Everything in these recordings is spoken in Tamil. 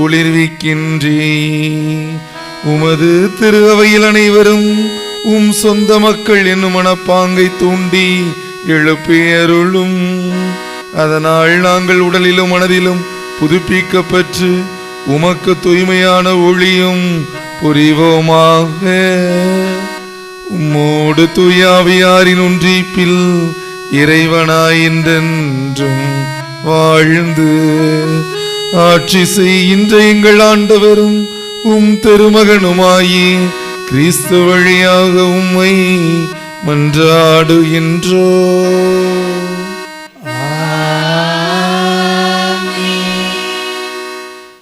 ஒளிர்விக்கின்றே. உமது திரு அவையில் அனைவரும் உம் சொந்த மக்கள் என்னும் மனப்பாங்கை தூண்டி எழுப்பியருளும். அதனால் நாங்கள் உடலிலும் மனதிலும் புதுப்பிக்கப்பெற்று உமக்கு தூய்மையான ஒளியும் புரிவோமாக. உம்மோடு தூயாவியாரின் ஒன்றிப்பில் இறைவனாய் என்றென்றும் வாழ்ந்து ஆட்சி செய்கின்ற எங்கள் ஆண்டவரும் உம் திருமகனுமாயி கிறிஸ்து வழியாக உம்மை மன்றாடுகின்றோ.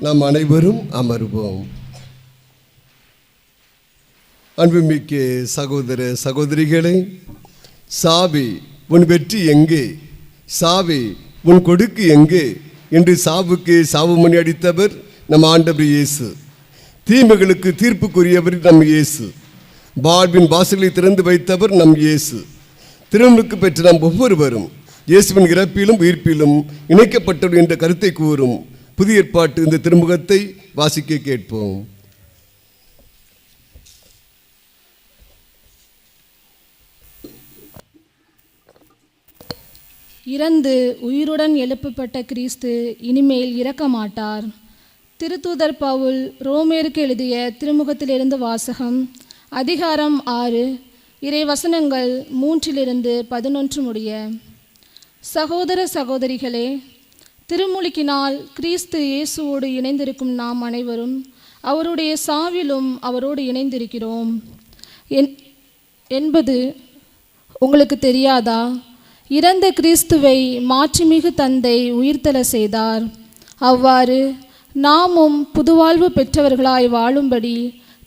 நாம் அனைவரும் அமர்வோம். அன்புமிக்க சகோதர சகோதரிகளே, சாவி உன் வெற்றி எங்கே, சாவி உன் கொடுக்கு எங்கே என்று சாவுக்கு சாவு மணி அடித்தவர் நம் ஆண்டவர் இயேசு. தீமைகளுக்கு தீர்ப்புக்குரியவர் நம் இயேசு. வாழ்வின் வாசலை திறந்து வைத்தவர் நம் இயேசு. திருமுழுக்கு பெற்ற நாம் ஒவ்வொருவரும் இயேசுவின் இறப்பிலும் உயிர்ப்பிலும் இணைக்கப்பட்டவர் என்ற கருத்தை கூறும் புதிய ஏற்பாட்டு இந்த திருமுகத்தை வாசிக்க கேட்போம். இறந்து உயிருடன் எழுப்பப்பட்ட கிறிஸ்து இனிமேல் இறக்க மாட்டார். திருத்தூதர் பவுல் ரோமேருக்கு எழுதிய திருமுகத்திலிருந்து வாசகம். அதிகாரம் 6, இறைவசனங்கள் 3-11 முடிய. சகோதர சகோதரிகளே, திருமுழுக்கினால் கிறிஸ்து இயேசுவோடு இணைந்திருக்கும் நாம் அனைவரும் அவருடைய சாவிலும் அவரோடு இணைந்திருக்கிறோம் என்பது உங்களுக்கு தெரியாதா? இறந்த கிறிஸ்துவை மாட்சிமிகு தந்தை உயிர்த்தெழ செய்தார். அவ்வாறு நாமும் புதுவாழ்வு பெற்றவர்களாய் வாழும்படி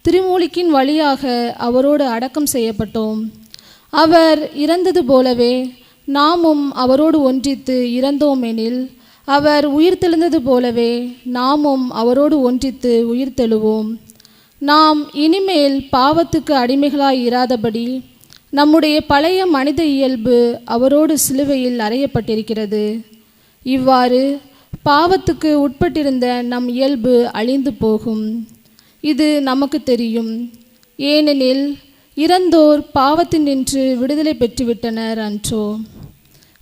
திருமுழுக்கின் வழியாக அவரோடு அடக்கம் செய்யப்பட்டோம். அவர் இறந்தது போலவே நாமும் அவரோடு ஒன்றித்து இறந்தோமெனில் அவர் உயிர்த்தெழுந்தது போலவே நாமும் அவரோடு ஒன்றித்து உயிர்த்தெழுவோம். நாம் இனிமேல் பாவத்துக்கு அடிமைகளாய் இராதபடி நம்முடைய பழைய மனித இயல்பு அவரோடு சிலுவையில் அறையப்பட்டிருக்கிறது. இவ்வாறு பாவத்துக்கு உட்பட்டிருந்த நம் இயல்பு அழிந்து போகும். இது நமக்கு தெரியும். ஏனெனில் இறந்தோர் பாவத்தினின்று விடுதலை பெற்றுவிட்டனர் அன்றோ?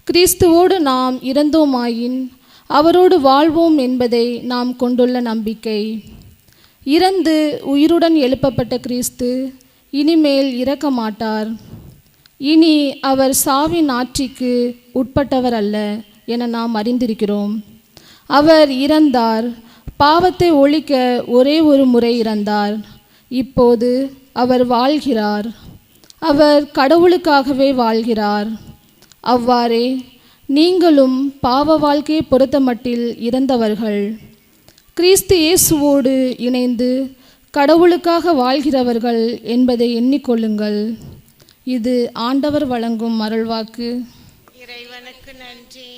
கிறிஸ்துவோடு நாம் இறந்தோமாயின் அவரோடு வாழ்வோம் என்பதை நாம் கொண்டுள்ள நம்பிக்கை. இறந்து உயிருடன் எழுப்பப்பட்ட கிறிஸ்து இனிமேல் இறக்க மாட்டார். இனி அவர் சாவின் ஆட்சிக்கு உட்பட்டவர் அல்ல என நாம் அறிந்திருக்கிறோம். அவர் இறந்தார், பாவத்தை ஒழிக்க ஒரே ஒரு முறை இறந்தார். இப்போது அவர் வாழ்கிறார். அவர் கடவுளுக்காகவே வாழ்கிறார். அவ்வாறே நீங்களும் பாவ வாழ்க்கையை பொறுத்தமட்டில் இறந்தவர்கள். கிறிஸ்து இயேசுவோடு இணைந்து கடவுளுக்காக வாழ்கிறவர்கள் என்பதை எண்ணிக்கொள்ளுங்கள். இது ஆண்டவர் வழங்கும் அருள்வாக்கு. இறைவனுக்கு நன்றி.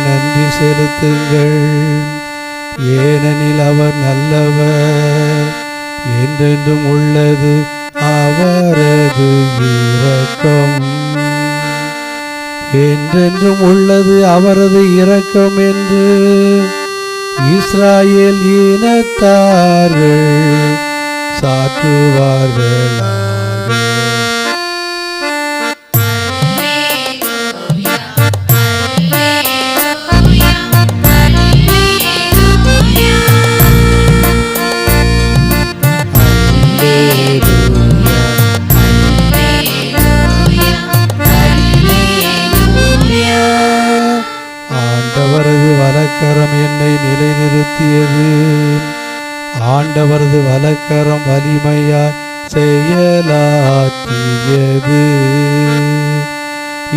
நன்றி செலுத்துங்கள், ஏனெனில் அவர் நல்லவர், என்றென்றும் உள்ளது அவரது இரக்கம். என்றென்றும் உள்ளது அவரது இரக்கம் என்று இஸ்ராயேல் இனத்தார்கள் சாற்றுவார்களாக. வலக்கரம் என்னை நிலைநிறுத்தியது. ஆண்டவரது வலக்கரம் வலிமையாய் செயலாற்றியது.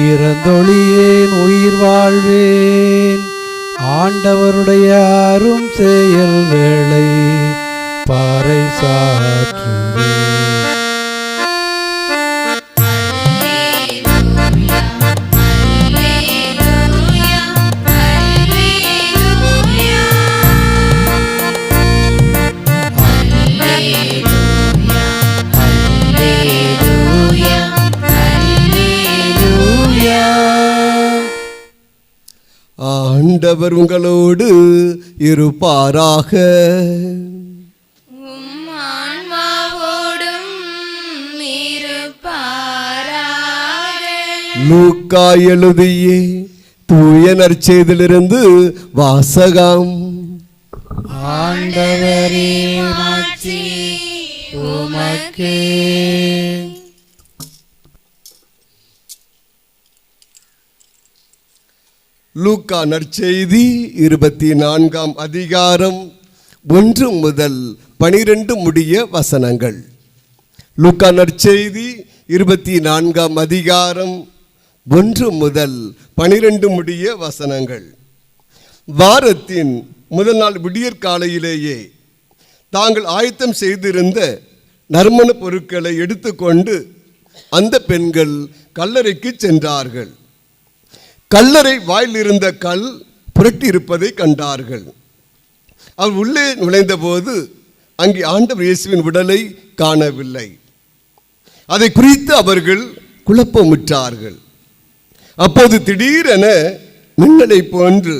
இறந்தொழியேன் உயிர் வாழ்வேன், ஆண்டவருடைய அரும் செயல் வேளை பாறை சாற்றுவேன். ஆண்டவர் உங்களோடு இருப்பாராக. உம் ஆன்மாவோடும் இருப்பாராக. லூக்கா எழுதிய தூய நற்செய்தியிலிருந்து வாசகம். ஆண்டவரே மாட்சி உமக்கே. லூக்கா நற்செய்தி 24ஆம் அதிகாரம் 1 முதல் 12 முடிய வசனங்கள். லூக்கா நற்செய்தி 24ஆம் அதிகாரம் 1 முதல் 12 முடிய வசனங்கள். வாரத்தின் முதல் நாள் விடியற்காலையிலேயே தாங்கள் ஆயத்தம் செய்திருந்த நறுமண பொருட்களை எடுத்துக்கொண்டு அந்த பெண்கள் கல்லறைக்கு சென்றார்கள். கல்லறை வாயில் இருந்த கல் புரட்டி இருப்பதை கண்டார்கள். அவர் உள்ளே நுழைந்தபோது அங்கே ஆண்டவர் இயேசுவின் உடலை காணவில்லை. அதை குறித்து அவர்கள் குழப்பமுற்றார்கள். அப்போது திடீரென மின்னலை போன்று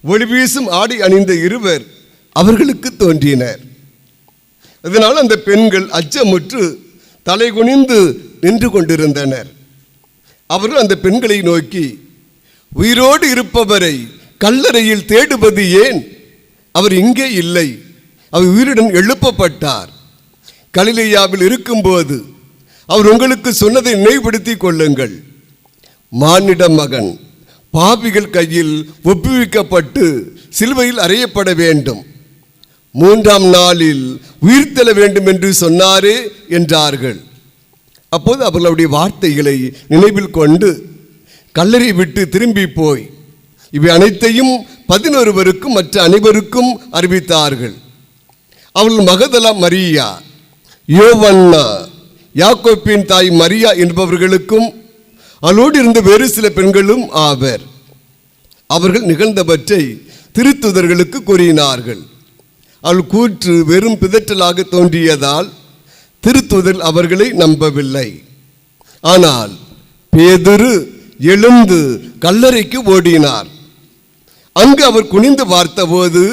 ஒளி வீசும் ஆடை அணிந்த இருவர் அவர்களுக்கு தோன்றினர். இதனால் அந்த பெண்கள் அச்சமுற்று தலை குனிந்து நின்று கொண்டிருந்தனர். அவர்கள் அந்த பெண்களை நோக்கி, உயிரோடு இருப்பவரை கல்லறையில் தேடுவது ஏன்? அவர் இங்கே இல்லை, அவர் உயிருடன் எழுப்பப்பட்டார். கலிலேயாவில் இருக்கும்போது அவர் உங்களுக்கு சொன்னதை நினைவுபடுத்திக் கொள்ளுங்கள். மானிட மகன் பாவிகள் கையில் ஒப்புவிக்கப்பட்டு சிலுவையில் அறையப்பட வேண்டும், 3ஆம் நாளில் உயிர்த்தெழ வேண்டும் என்று சொன்னாரே என்றார்கள். அப்போது அவர்களுடைய வார்த்தைகளை நினைவில் கொண்டு கல்லறை விட்டு திரும்பி போய் இவை அனைத்தையும் 11 மற்ற அனைவருக்கும் அறிவித்தார்கள். அவர்கள் மகதலா மரியா, யோவன்னா, யாக்கோப்பின் தாய் மரியா என்பவர்களுக்கும் அவளோடு இருந்த வேறு சில பெண்களும் ஆவர். அவர்கள் நிகழ்ந்தவற்றை திருத்துதர்களுக்கு கூறினார்கள். அவள் கூற்று வெறும் பிதற்றலாக தோன்றியதால் திருத்துதர் அவர்களை நம்பவில்லை. ஆனால் பேதுரு எழுந்து கல்லறைக்கு ஓடினார். அங்கு அவர் குனிந்து பார்த்தபோது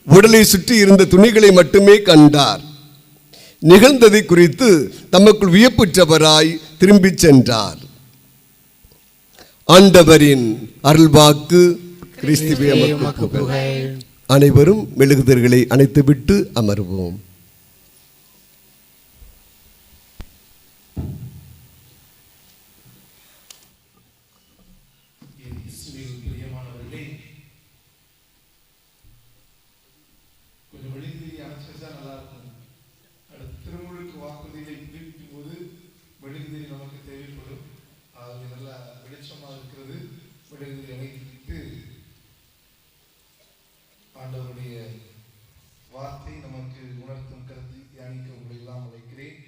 உடலை சுற்றி இருந்த துணிகளை மட்டுமே கண்டார். நிகழ்ந்ததை குறித்து தமக்குள் வியப்புற்றவராய் திரும்பிச் சென்றார். ஆண்டவரின் அருள்வாக்கு. கிறிஸ்துவே உமக்கு புகழ். அனைவரும் மெழுகுதர்களை அணைத்துவிட்டு அமர்வோம். ஆண்டவருடைய வார்த்தை நமக்கு உணர்த்தும் கருத்தை தியானிக்க உங்களை எல்லாம் அழைக்கிறேன்.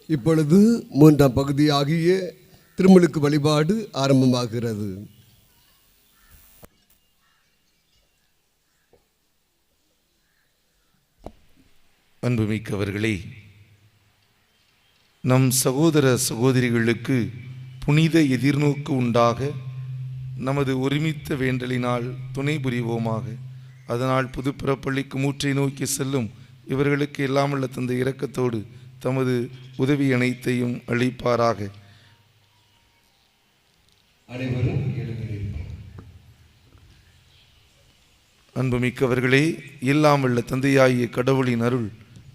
இப்பொழுது மூன்றாம் பகுதியாகிய திருமுழுக்கு வழிபாடு ஆரம்பமாகிறது. அன்புமிக்கவர்களே, நம் சகோதர சகோதரிகளுக்கு புனித எதிர்நோக்கு உண்டாக நமது ஒருமித்த வேண்டலினால் துணை புரிவோமாக. அதனால் புதுப்பிறப்பள்ளிக்கு மூற்றை நோக்கி செல்லும் இவர்களுக்கு எல்லாமல்ல தந்தை இரக்கத்தோடு தமது உதவி அனைத்தையும் அளிப்பாராக. அனைவரும் அன்புமிக்கவர்களே, எல்லாமல்ல தந்தையாகிய கடவுளின் அருள்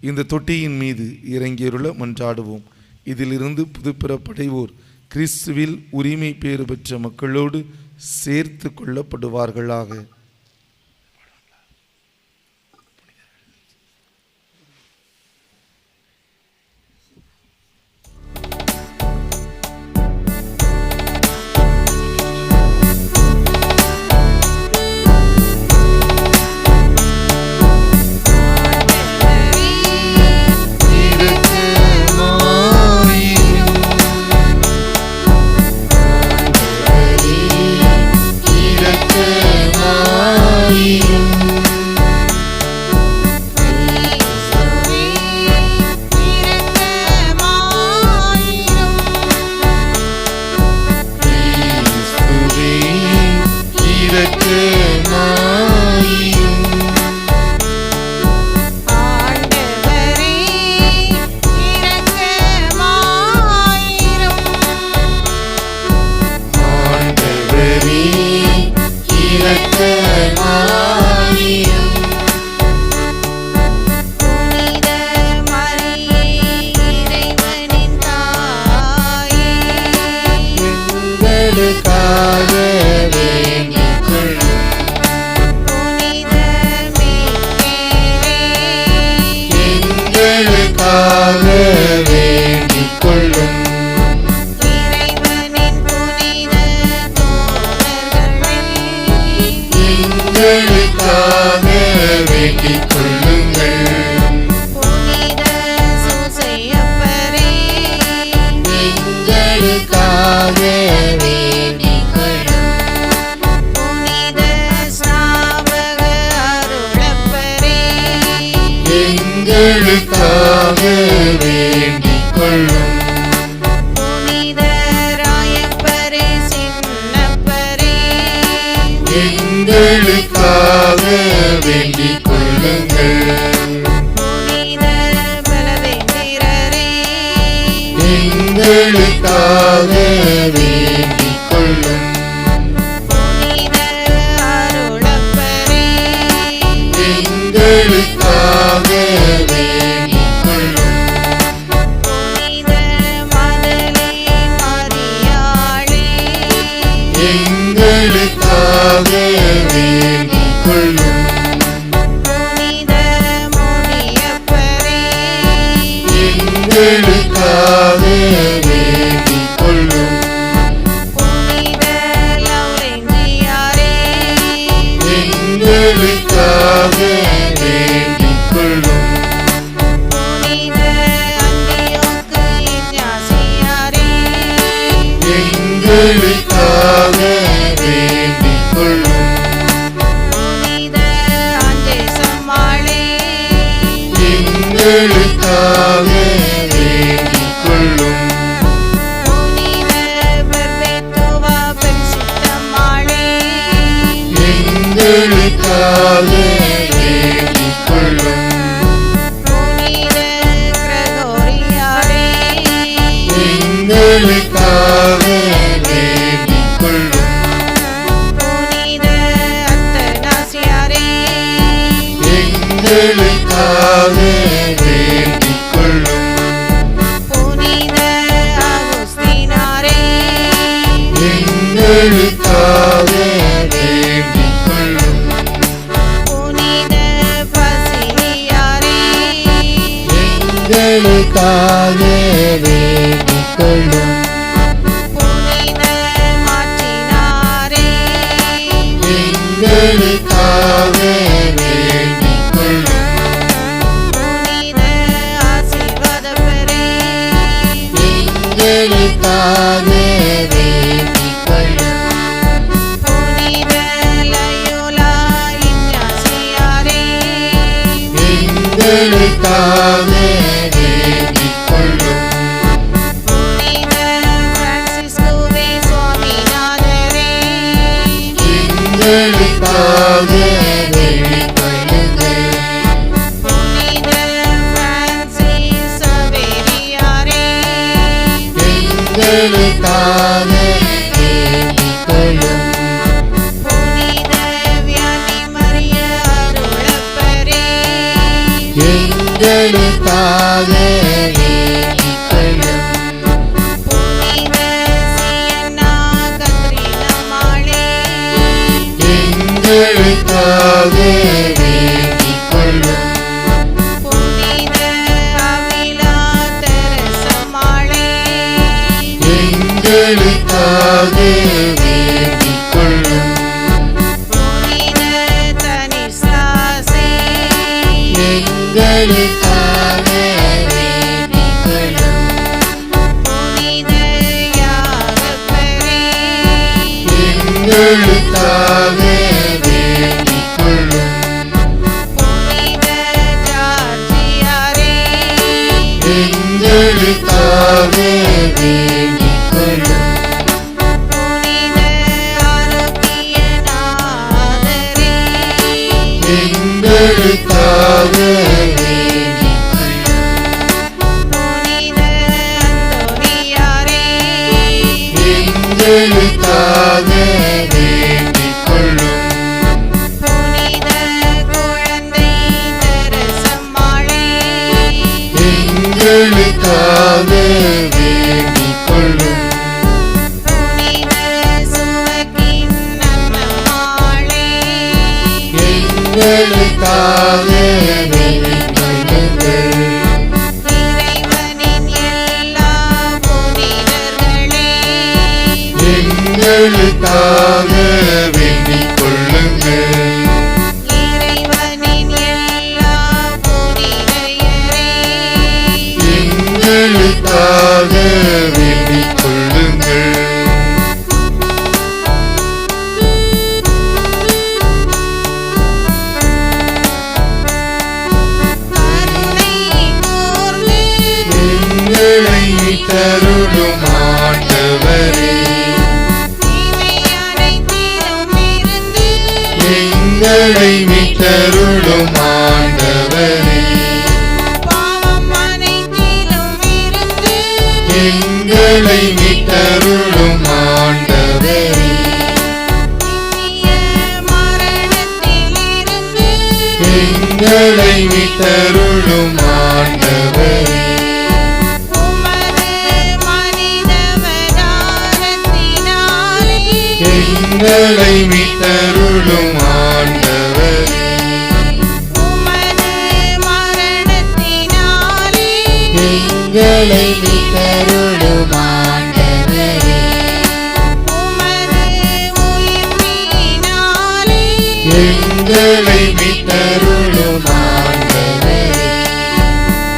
இந்த தொட்டியின் மீது இறங்கியுள்ள மன்றாடுவோம். இதிலிருந்து புதுப்பிறப்படைவோர் கிறிஸ்துவில் உரிமை பேறு பெற்ற மக்களோடு சேர்த்து கொள்ளப்படுவார்களாக. வேண்டிக் கொள்ளும். புனித பிரான்சிஸ்கோவே சுவாமிநாதரே, எங்களுக்காக வேண்டிக் கொள்ளுங்கள். புனித பிரான்சிஸ் சவேரியாரே, எங்களுக்காக வேண்டிக் கொள்ளும். புனித வியாதி மரிய அருளப்பரே, எங்களுக்காக வேண்டிக் கொள்ளும். புனித சியன்னா கத்ரீனம்மாளே, எங்களுக்காக வேண்டிக் கொள்ளும். புனித அவிலா தெரசம்மாளே, எங்களுக்காக வேண்டிக் கொள்ளும். புனித தனிஸ்லாசே, எங்களுக்காக வேண்டிக் கொள்ளும். புனித யாவப்பரே, எங்களுக்காக வேண்டிக் கொள்ளும். புனித ஜார்ஜியாரே, எங்களுக்காக வேண்டிக் கொள்ளும். புனித ஆரோக்கியநாதரே, எங்களுக்காக வேண்டிக் கொள்ளும். புனித அந்தோனியாரே, எங்களுக்காக வேண்டிக் கொள்ளும். புனித குழந்தை தெரசம்மாளே, எங்களுக்காக வேண்டிக் கொள்ளும். புனித சுவக்கின் அன்னம்மாளே, எங்களுக்காக வேண்டிக் கொள்ளுங்கள். இறைவனின் எல்லா புனிதர்களே, எங்களுக்காக வேண்டிக் கொள்ளுங்கள். இறைவனின் எல்லா புனிதையரே, எங்களுக்காக வேண்டிக் கொள்ளுங்கள். கருணை கூர்ந்து எங்களை மீட்டருளும் ஆண்டவரே, தீமை அனைத்திலும் இருந்து எங்களை மீட்டருளும் ஆண்டவரே, பாவம் அனைத்திலும் இருந்து எங்களை மீட்டருளும் ஆண்டவரே, நித்திய மரணத்திலிருந்து எங்களை மீட்டருளும் ஆண்டவரே, உமது மனிதவதாரத்தினாலே எங்களை மீட்டருளும் ஆண்டவரே, உமது மரணத்தினாலே எங்களை மீட்டருளும் ஆண்டவரே, உமது உயிர்ப்பினாலே எங்களை மீட்டருளும் ஆண்டவரே,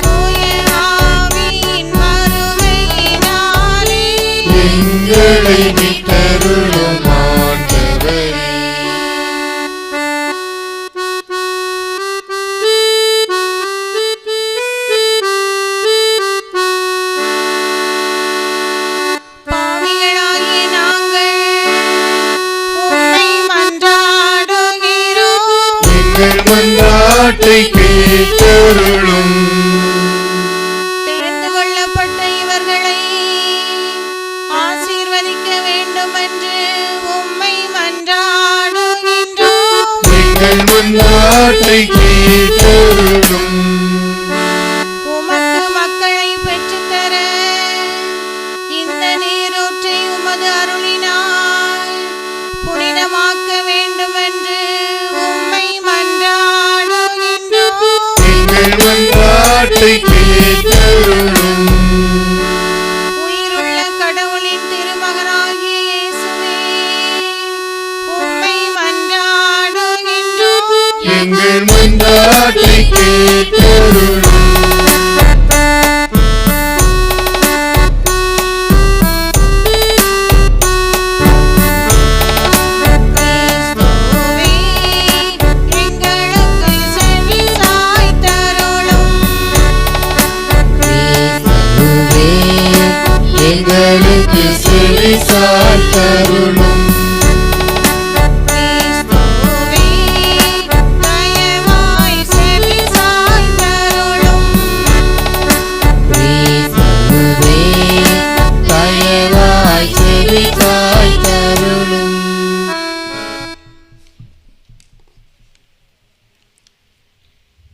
தூய ஆவியின் வருகையினாலே எங்களை மீட்டருளும் ஆண்டவரே. பாவிகளாகிய நாங்கள் உம்மை மன்றாடுகிறோம். எங்கள் மன்றாட்டை கேட்டருளும். தெரிந்து கொள்ளப்பட்ட இவர்களை ஆசீர்வதிக்க வேண்டும் என்று உம்மை மன்றாடுகின்றோம். எங்கள் மன்றாட்டை கேட்டருளும். உமக்கு மக்களை பெற்றுத்தர இந்த நீரூற்றை உமது அருளினால் புனிதமாக்க வேண்டும் என்று உம்மை மன்றாடுகின்றோம். எங்கள் மன்றாட்டை கேட்டருளும். உயிருள்ள கடவுளின் திருமகனாகிய இயேசுவே, உம்மை மன்றாடுகின்றோம். எங்கள் மன்றாட்டை கேட்டருளும். கிறிஸ்துவே, எங்களுக்கு செவி சாய்த்தருளும்.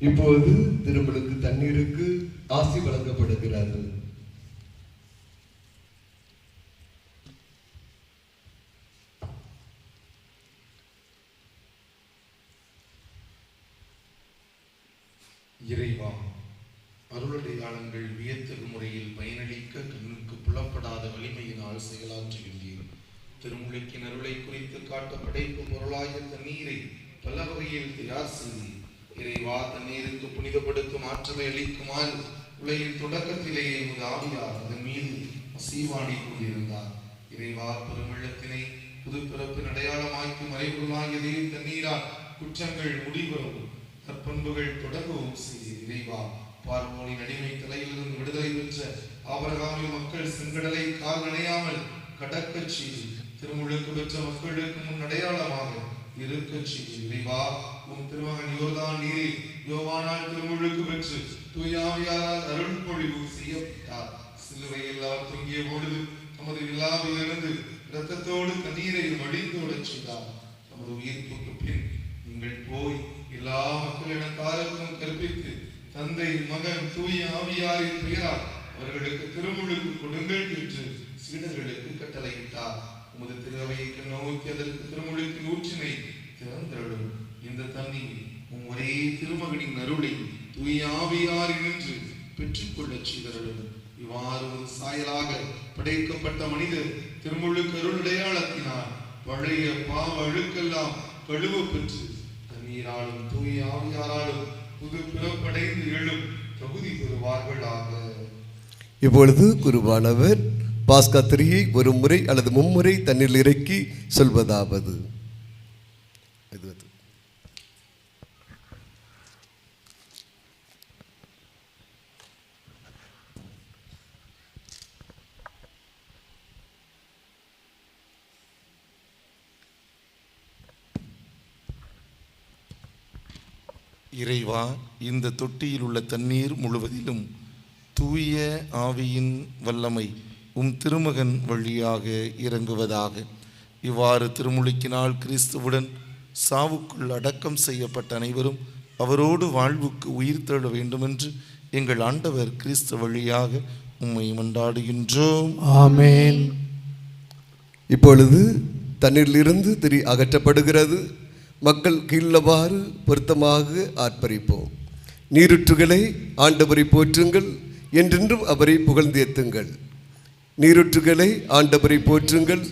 இப்போது திருமலுக்கு தண்ணீருக்கு ஆசி வழங்கப்படுகிறது. இறைவா, அருளடையாளங்கள் வியத்தகு முறையில் பயனளிக்க கண்ணுக்கு புலப்படாத வலிமையினால் செயலாற்றுகின்றீர். திருமுழுக்கின் அருளை குறித்து காட்ட படைப்பு பொருளாய தண்ணீரை பல வகையில் தயார் செய்தீர். இறைவா, தண்ணீருக்கு புனிதப்படுத்தும் ஆற்றலை அளிக்குமாறு உலகின் தொடக்கத்திலேயே உமது ஆவியார் அதன் மீது அசைவாடி கொண்டிருந்தார். இறைவா, பெருமெள்ளத்தினை புது பிறப்பின் அடையாளமாக்கி மறைபொருளாகியதே தண்ணீரால் குற்றங்கள் முடிவரும் நற்பண்புகள் தொடங்கவும் செய்தீர். இறைவா, பார்வோனின் அடிமை தலையிலிருந்து விடுதலை பெற்ற ஆபிரகாமின் மக்கள் செங்கடலை கால் நனையாமல் கடக்கச் செய்து திருமுழுக்கு பெற்ற மக்களுக்கு முன் அடையாளமாக இருக்கச் செய்து. இறைவா, உம் திருமகன் யோர்தான் நீரில் யோவானால் திருமுழுக்கு பெற்று தூயாவியாரால் அருள் பொழிவு செய்யப்பட்டார். சிலுவையில் அவர் தொங்கிய பொழுது தமது விழாவிலிருந்து இரத்தத்தோடு தண்ணீரை வடிந்தோடச் செய்தார். தமது உயிர்ப்புக்கு பின் நீங்கள் போய் எல்லா மக்களிடத்தாருக்கும் கற்பித்து தந்தை, மகன், தூய ஆவியாரின் பெயரால் அவர்களுக்கு திருமுழுக்கு கொடுங்கள் என்று சீடர்களுக்கு கட்டளையிட்டார். உமது திருவைக்கு நோக்கி அதற்கு திருமுழுக்கின் ஊற்றினை திறந்தருளும். இந்த தண்ணீர் உம் ஒரே திருமகனின் அருளை தூய ஆவியாரினின்று பெற்றுக்கொள்ளச் செய்தருளும். இவ்வாறு ஒரு சாயலாக படைக்கப்பட்ட மனிதர் திருமுழுக்கு அருளடையாளத்தினால் பழைய பாவ அழுக்கெல்லாம் கழுவ பெற்று தண்ணீராலும் தூய ஆவியாராலும் புது பிறப்படைந்து எழும் தகுதி பெறுவார்களாக. இப்பொழுது குருவானவர் பாஸ்கா திரியை ஒரு முறை அல்லது மும்முறை தண்ணீரில் இறக்கி சொல்வதாவது: இறைவா, இந்த தொட்டியில் உள்ள தண்ணீர் முழுவதிலும் தூய ஆவியின் வல்லமை உம் திருமகன் வழியாக இறங்குவதாக. இவ்வாறு திருமுழுக்கினால் கிறிஸ்துவுடன் சாவுக்குள் அடக்கம் செய்யப்பட்ட அனைவரும் அவரோடு வாழ்வுக்கு உயிர் தேட வேண்டுமென்று எங்கள் ஆண்டவர் கிறிஸ்து வழியாக உம்மை மன்றாடுகின்றோம். ஆமென். இப்பொழுது தண்ணீரிலிருந்து திரி அகற்றப்படுகிறது. மக்கள் கீழவாறு பொருத்தமாக ஆர்ப்பரிப்போம். நீருற்றுகளை ஆண்டவரை போற்றுங்கள், என்றென்றும் அவரை புகழ்ந்தேத்துங்கள். நீருற்றுகளை ஆண்டவரை போற்றுங்கள்,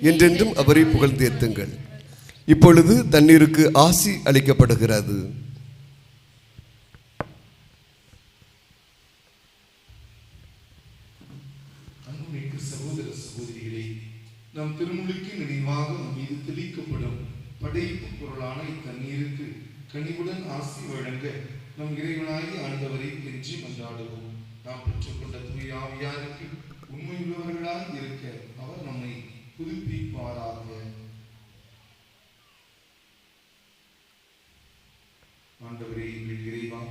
என்றென்றும் அவரை புகழ்ந்தேத்துங்கள். இப்பொழுது தண்ணீருக்கு ஆசி அளிக்கப்படுகிறது. அன்புமிக்க சகோதர சகோதரிகளே, நம் திருமுழுக்கு நினைவாக நம் மீது தெளிக்கப்படும் படைப்பு பொருளான இத்தண்ணீருக்கு கனிவுடன் ஆசி வழங்க நம் இறைவனாகி ஆண்டவரை கெஞ்சி மன்றாடுவோம். நாம் பெற்றுக்கொண்ட தூய ஆவியாருக்கு உண்மையுள்ளவர்களாக இருக்க அவர் நம்மை புதுப்பிப்பாராக. ஆண்டவரே, எங்கள் இறைவா,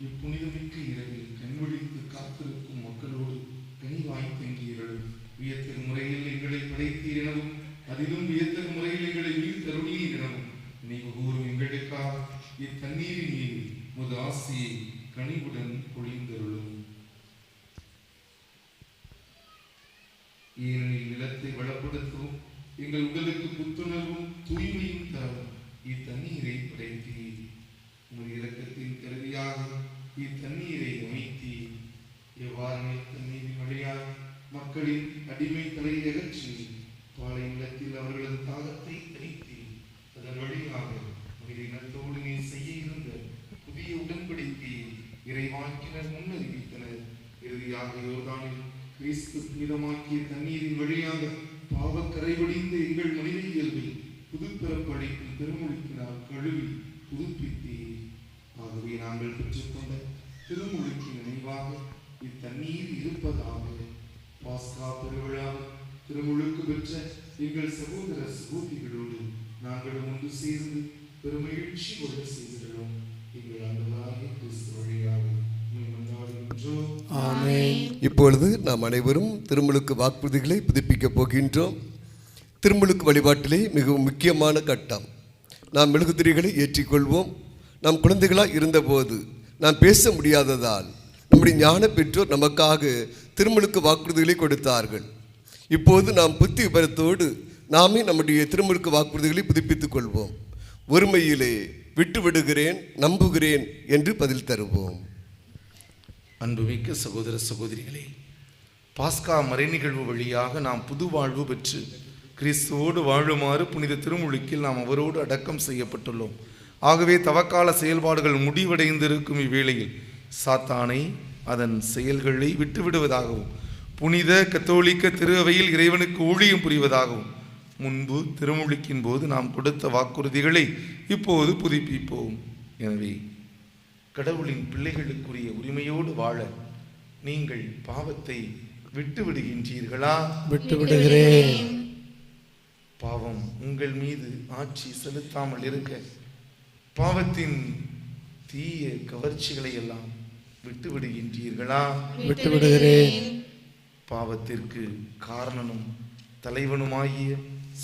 இப்புனிதமிக்க இரவில் கண்விழித்து காத்திருக்கும் மக்களோடு கனிவாய் தங்கியிருளும். வியத்தகு முறையில் எங்களை படைத்தீர் எனவும் அதிலும் வியத்தகு முறையில் எங்களை உயிர் தருளீர் எனவும் நினைவு கூறும் எங்களுக்காக இத்தண்ணீரின் மீது முது ஆசியை கனிவுடன் பொழிந்தருளும். ஏனெனில் நிலத்தை வளப்படுத்தவும் எங்கள் உடலுக்கு புத்துணர்வும் தூய்மையும் தரவும் இத்தண்ணீரை படைத்தீர். உங்கள் இரக்கத்தின் கருவியாக இத்தண்ணீரை அமைத்தீர். எவ்வாறு தண்ணீரின் வழியாக மக்களின் அடிமை தலையை அகற்றி பாலை நிலத்தில் அவர்களது தாகத்தை தணித்தீர். அதன் வழியாக இனத்தோடு நீ செய்ய இருந்த புதிய உடன்படிக்கையை இறைவாக்கினர் முன்னறிவித்தனர். இறுதியாக யோர்தானில் கிறிஸ்து புனிதமாக்கிய தண்ணீரின் வழியாக பாவக்கரை வடிந்த எங்கள் மனித இயல்பை புதுப்பிறப்படைக்கும் திருமுழுக்கினால் கழுவி புதுப்பித்தீர். ஆகவே நாங்கள் பெற்றுக்கொண்ட திருமுழுக்கின் நினைவாக இத்தண்ணீர் இருப்பதாக பாஸ்கா பெருவிழாவில் திருமுழுக்கு பெற்ற எங்கள் சகோதர சகோதரிகளோடு நாங்கள் ஒன்று சேர்ந்து பெருமகிழ்ச்சி கொள்ள செய்திருக்கிறோம். எங்கள் ஆண்டவராகிய கிறிஸ்து வழியாக மன்றாடுகின்றோம். ஆமென். இப்பொழுது நாம் அனைவரும் திருமுழுக்கு வாக்குறுதிகளை புதுப்பிக்கப் போகின்றோம். திருமுழுக்கு வழிபாட்டிலே மிகவும் முக்கியமான கட்டம். நாம் மெழுகுதிரிகளை ஏற்றிக்கொள்வோம். நாம் குழந்தைகளாக இருந்தபோது நாம் பேச முடியாததால் நம்முடைய ஞான பெற்றோர் நமக்காக திருமுழுக்கு வாக்குறுதிகளை கொடுத்தார்கள். இப்போது நாம் புத்தி விபரத்தோடு நாமே நம்முடைய திருமுழுக்கு வாக்குறுதிகளை புதுப்பித்துக் கொள்வோம். ஒருமையிலே விட்டு விடுகிறேன், நம்புகிறேன் என்று பதில் தருவோம். அன்புமிக்க சகோதர சகோதரிகளே, பாஸ்கா மறை நிகழ்வு வழியாக நாம் புது வாழ்வு பெற்று கிறிஸ்துவோடு வாழுமாறு புனித திருமுழுக்கில் நாம் அவரோடு அடக்கம் செய்யப்பட்டுள்ளோம். ஆகவே தவக்கால செயல்பாடுகள் முடிவடைந்திருக்கும் இவ்வேளையில் சாத்தானை அதன் செயல்களை விட்டுவிடுவதாகவும் புனித கத்தோலிக்க திரு அவையில் இறைவனுக்கு ஊழியம் புரிவதாகவும் முன்பு திருமுழுக்கின் போது நாம் கொடுத்த வாக்குறுதிகளை இப்போது புதுப்பிப்போம். எனவே கடவுளின் பிள்ளைகளுக்குரிய உரிமையோடு வாழ நீங்கள் பாவத்தை விட்டு விடுகின்றீர்களா? விட்டு விடுகிறேன். பாவம் உங்கள் மீது ஆட்சி செலுத்தாமல் இருக்க பாவத்தின் தீய கவர்ச்சிகளை எல்லாம் விட்டு விடுகின்றீர்களா? விட்டு விடுகிறேன். பாவத்திற்கு காரணனும் தலைவனுமாகிய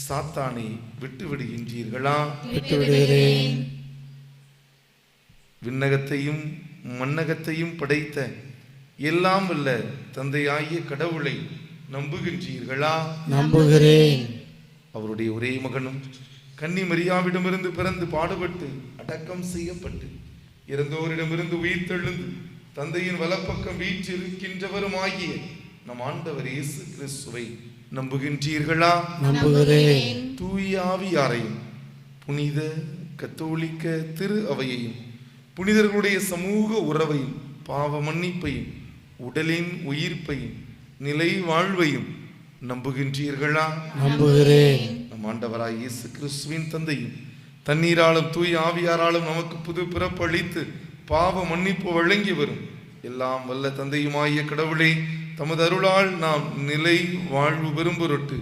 சாத்தானை விட்டு விடுகின்றீர்களா? விட்டு விடுகிறேன். விண்ணகத்தையும் மண்ணகத்தையும் படைத்த எல்லாம் வல்ல தந்தையாகிய கடவுளை நம்புகின்றீர்களா? நம்புகிறேன். அவருடைய ஒரே மகனும் கன்னி மரியாவிடமிருந்து பிறந்து பாடுபட்டு அடக்கம் செய்யப்பட்டு இறந்தோரிடமிருந்து உயிர் தெழுந்து தந்தையின் வலப்பக்கம் வீற்றிருக்கின்றவரும் ஆகிய நம் ஆண்டவர் இயேசு கிறிஸ்துவை நம்புகின்றீர்களா? நம்புகிறேன். தூய ஆவியாரையும் புனித கத்தோலிக்க திரு அவையையும் புனிதர்களுடைய சமூக உறவையும் பாவ மன்னிப்பையும் உடலின் உயிர்ப்பையும் நிலை வாழ்வையும் நம்புகின்றீர்களா? நம்புகிறேன். நம் ஆண்டவராய் இயேசு கிறிஸ்துவின் தந்தையும் தண்ணீராலும் தூய ஆவியாராலும் நமக்கு புது பிறப்பு அளித்து பாவ மன்னிப்பு வழங்கி வரும் எல்லாம் வல்ல தந்தையுமாகிய கடவுளை தமது அருளால் நாம் நிலை வாழ்வு பெறும் பொருட்டு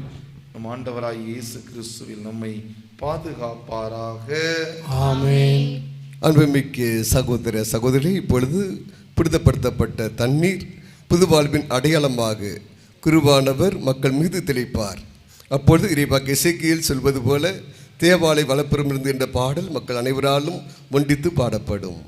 நம் ஆண்டவராய் இயேசு கிறிஸ்துவில் நம்மை பாதுகாப்பாராக. ஆமென். அன்புமிக்க சகோதர சகோதரி, இப்பொழுது புனிதப்படுத்தப்பட்ட தண்ணீர் புது வாழ்வின் அடையாளமாக குருவானவர் மக்கள் மீது தெளிப்பார். அப்பொழுது இறைவாக்கு எசேக்கியேல் சொல்வது போல தேவாலை வலப்புறம் இருந்து என்ற பாடல் மக்கள் அனைவராலும் ஒன்றித்து பாடப்படும்.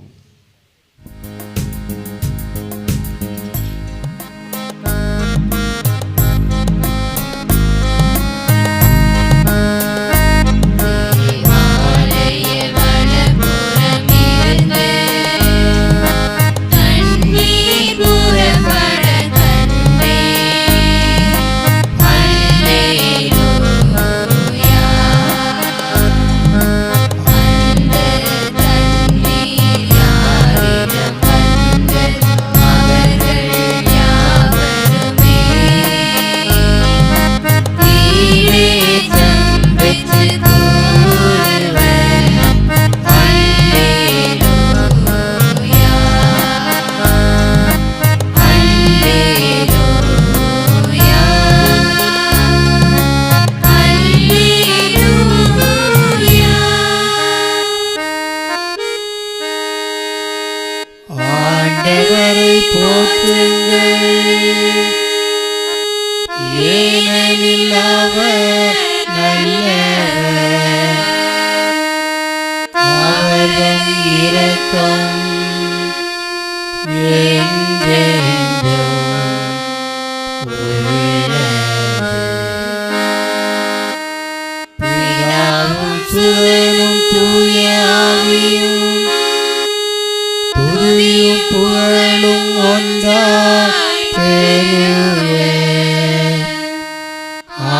ஆண்டவரை போற்றுங்கள், ஏனெனில் அவர் நல்லவர், அவர்தம் இரக்கம் என்றென்றும் உள்ளது. பிதாவும் சுதனும் தூய ஆவியும் துதியும் புகழும் ஒன்றாய் பெருக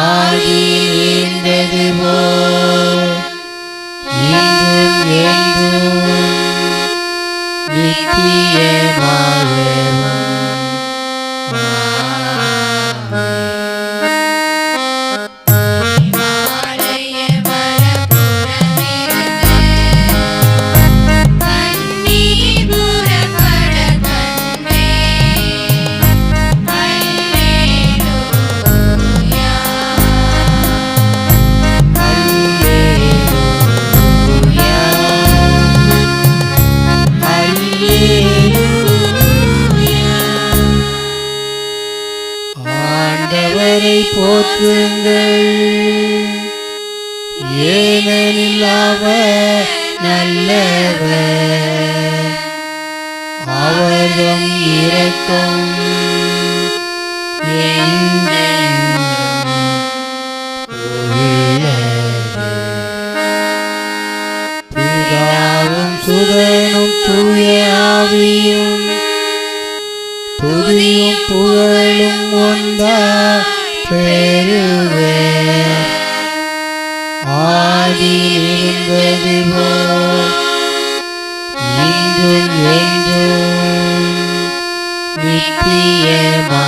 ஆதியில் இருந்தது போல் இன்றும் என்றும் நித்தியமாகவும் ஆண்டவரை போற்றுங்கள், ஏனெனில் அவர் நல்லவர், அவர்தம் இரக்கம் பிதாவும் சுதனும் தூய ஆவியும் துதியும் புகழும் ஒன்றாய் பெருவே ஆதியில் இருந்தது போல் இன்றும் என்றும் நித்தியமாகவும்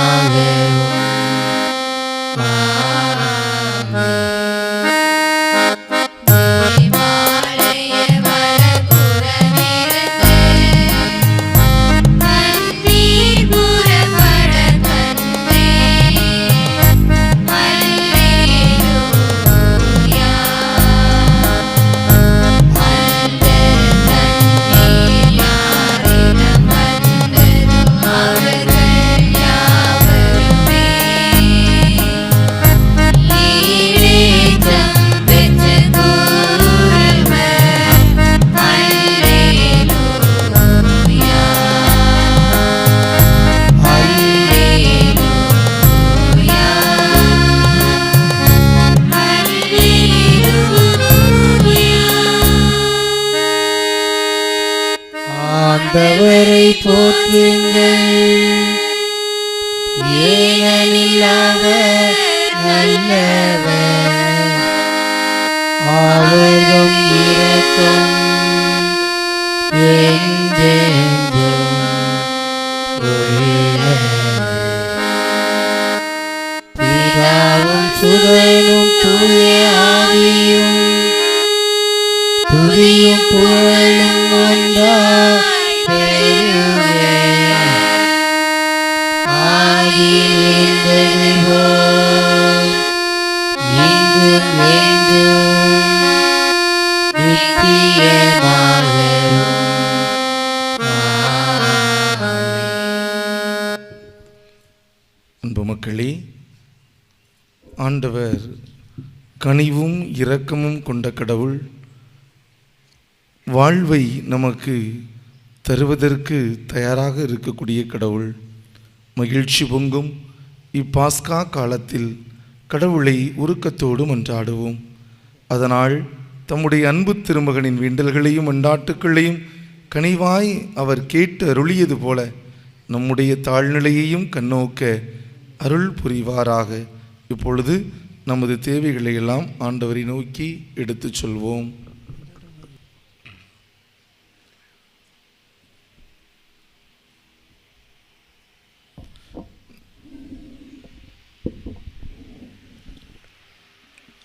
ஆண்டவரை போற்றுங்கள், ஏனெனில் அவர் நல்லவர், அவர்தம் இரக்கம் என்றென்றும் உள்ளது. பிதாவும் சுதனும் தூய ஆவியும் துதியும் புகழும் ஒன்றாய் பெருவே ஆதியில் இருந்தது போல் இன்றும் என்றும் நித்தியமாகவும். அன்பு மக்களே, ஆண்டவர் கனிவும் இரக்கமும் கொண்ட கடவுள். வாழ்வை நமக்கு தருவதற்கு தயாராக இருக்கக்கூடிய கடவுள். மகிழ்ச்சி பொங்கும் இப்பாஸ்கா காலத்தில் கடவுளை உருக்கத்தோடு மன்றாடுவோம். அதனால் தம்முடைய அன்பு திருமகனின் வேண்டல்களையும் மன்றாட்டுக்களையும் கனிவாய் அவர் கேட்டு அருளியது போல நம்முடைய தாழ்நிலையையும் கண்ணோக்க அருள் புரிவாராக. இப்பொழுது நமது தேவைகளை எல்லாம் ஆண்டவரை நோக்கி எடுத்துச் சொல்வோம்.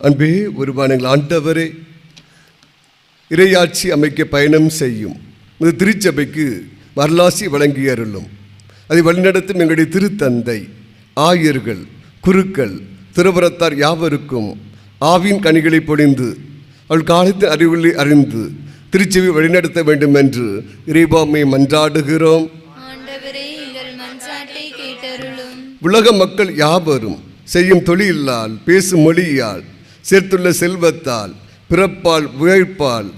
அன்பே ஒருவானங்கள் ஆண்டவரே, இறையாட்சி அமைக்க பயணம் செய்யும் இந்த திருச்சபைக்கு வரலாசி வழங்கி அருளும். அதை வழிநடத்தும் எங்களுடைய திருத்தந்தை, ஆயர்கள், குருக்கள், துறவரத்தார் யாவருக்கும் ஆவின் கனிகளை பொழிந்து அவள் காலத்தின் அறிவுகளை அறிந்து திருச்சபை வழிநடத்த வேண்டும் என்று இறைவாமை மன்றாடுகிறோம். உலக மக்கள் யாவரும் செய்யும் தொழிலால், பேசும் மொழியால், சேர்த்துள்ள செல்வத்தால், பிறப்பால், உழைப்பால்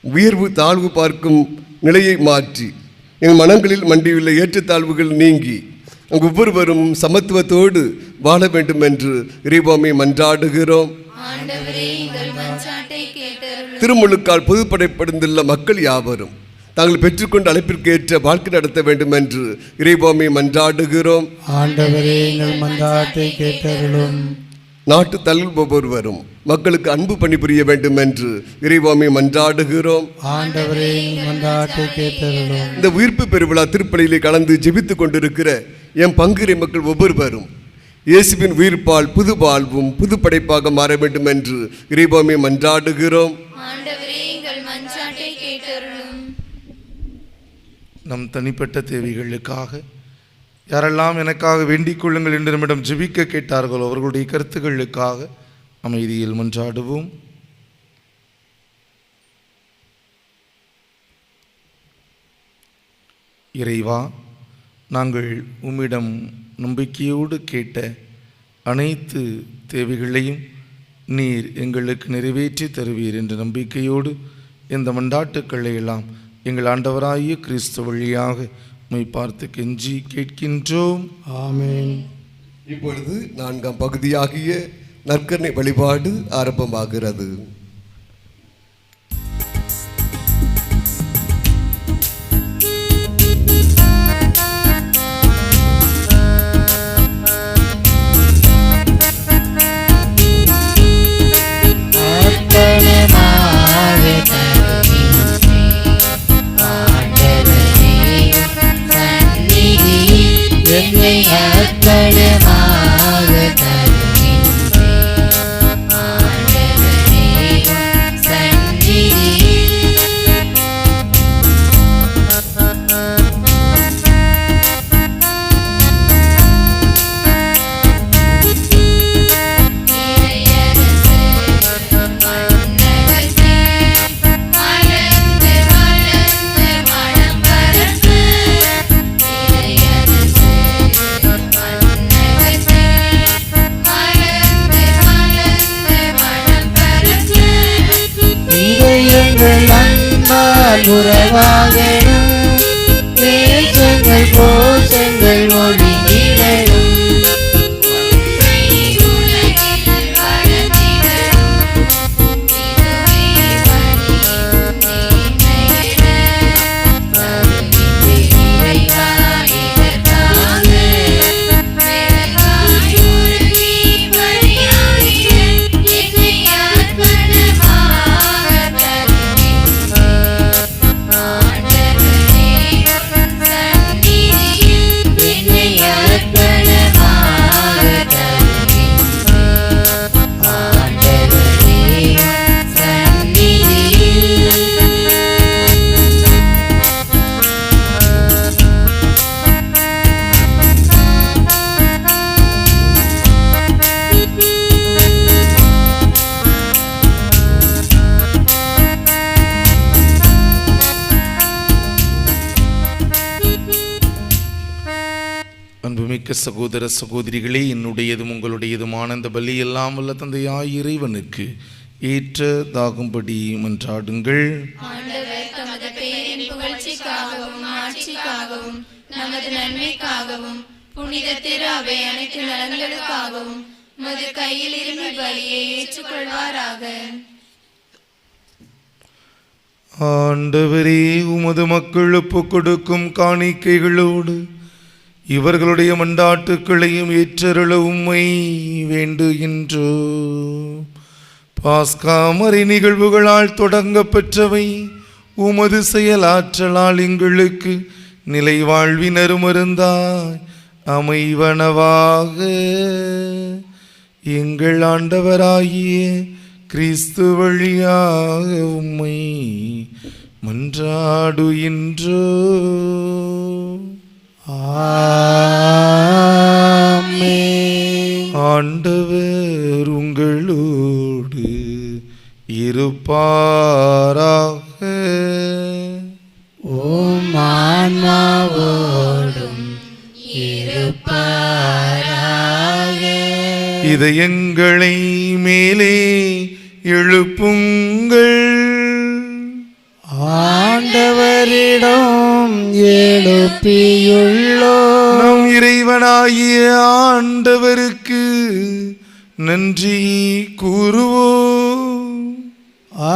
உயர்வு தாழ்வு பார்க்கும் நிலையை மாற்றி எங்கள் மனங்களில் மண்டியுள்ள ஏற்றத்தாழ்வுகள் நீங்கி அங்கு ஒவ்வொருவரும் சமத்துவத்தோடு வாழ வேண்டும் என்று இறைவாமை மன்றாடுகிறோம். திருமுழுக்கால் பொதுப்படைப்படுந்துள்ள மக்கள் யாவரும் தாங்கள் பெற்றுக்கொண்ட அழைப்பிற்கு ஏற்ற வாழ்க்கை நடத்த வேண்டும் என்று இறைவாமை மன்றாடுகிறோம். ஆண்டவரே, எங்கள் மன்றாட்டை கேட்டருளும். நாட்டு தலைவர் ஒவ்வொருவரும் மக்களுக்கு அன்பு பணிபுரிய வேண்டும் என்று இறைவாமை மன்றாடுகிறோம். ஆண்டவரே, எங்கள் மன்றாட்டை கேட்டருளும். இந்த உயிர்ப்பு பெருவிழா திருப்பலியிலே கலந்து ஜெபித்துக் கொண்டிருக்கிற என் பங்குரை மக்கள் ஒவ்வொருவரும் இயேசுவின் உயிர்ப்பால் புது வாழ்வும் புது படைப்பாக மாற வேண்டும் என்று இறைவாமை மன்றாடுகிறோம். நம் தனிப்பட்ட தேவைகளுக்காக யாரெல்லாம் எனக்காக வேண்டிக் கொள்ளுங்கள் என்று நம்மிடம் ஜெபிக்க கேட்டார்களோ அவர்களுடைய கருத்துக்களுக்காக அமைதியில் மன்றாடுவோம். இறைவா, நாங்கள் உம்மிடம் நம்பிக்கையோடு கேட்ட அனைத்து தேவைகளையும் நீர் எங்களுக்கு நிறைவேற்றி தருவீர் என்ற நம்பிக்கையோடு இந்த மன்றாட்டுக்களை எல்லாம் எங்கள் ஆண்டவராகிய கிறிஸ்து வழியாக உம்மை பார்த்து கெஞ்சி கேட்கின்றோம். ஆமென். இப்பொழுது 4ஆம் பகுதியாகிய நற்கருணை வழிபாடு ஆரம்பமாகிறது. உறவாகணும் தேசங்கள் கோஷங்கள் மொழி நிகழும் அன்புமிக்க சகோதர சகோதரிகளே, என்னுடையதும் உங்களுடையதும் ஆனந்த பலி எல்லாம் வல்ல தந்தையாய் இறைவனுக்கு ஏற்றதாகும்படி மன்றாடுங்கள். ஆண்டவர் தமது பெயரின் புகழ்ச்சிக்காகவும் ஆட்சிக்காகவும் நமது நன்மைக்காகவும் புனித திரு அவை அனைத்து நலன்களுக்காகவும் உமது கையில் இருந்து பலியை ஏற்றுக்கொள்வாராக. ஆண்டவரே, உமது மக்கள் ஒப்புக் கொடுக்கும் காணிக்கைகளோடு இவர்களுடைய மண்டாட்டுக்களையும் ஏற்றருள உம்மை வேண்டுகின்றோம். பாஸ்கா மறை நிகழ்வுகளால் தொடங்க பெற்றவை உமது செயலாற்றலால் எங்களுக்கு நிலை வாழ்வினரும் மருந்தாய் அமைவனவாக. எங்கள் ஆண்டவராகிய கிறிஸ்து வழியாக உம்மை மன்றாடுகின்றோம். ஆமென். ஆண்டவர் உங்களோடு இருப்பாராக. உம் ஆன்மாவோடும் இருப்பாராக. இதயங்களை மேலே எழுப்புங்கள். ஆண்டவரிடம் எழுப்பியுள்ளோம். நம் இறைவனாகிய ஆண்டவருக்கு நன்றி கூறுவோம்.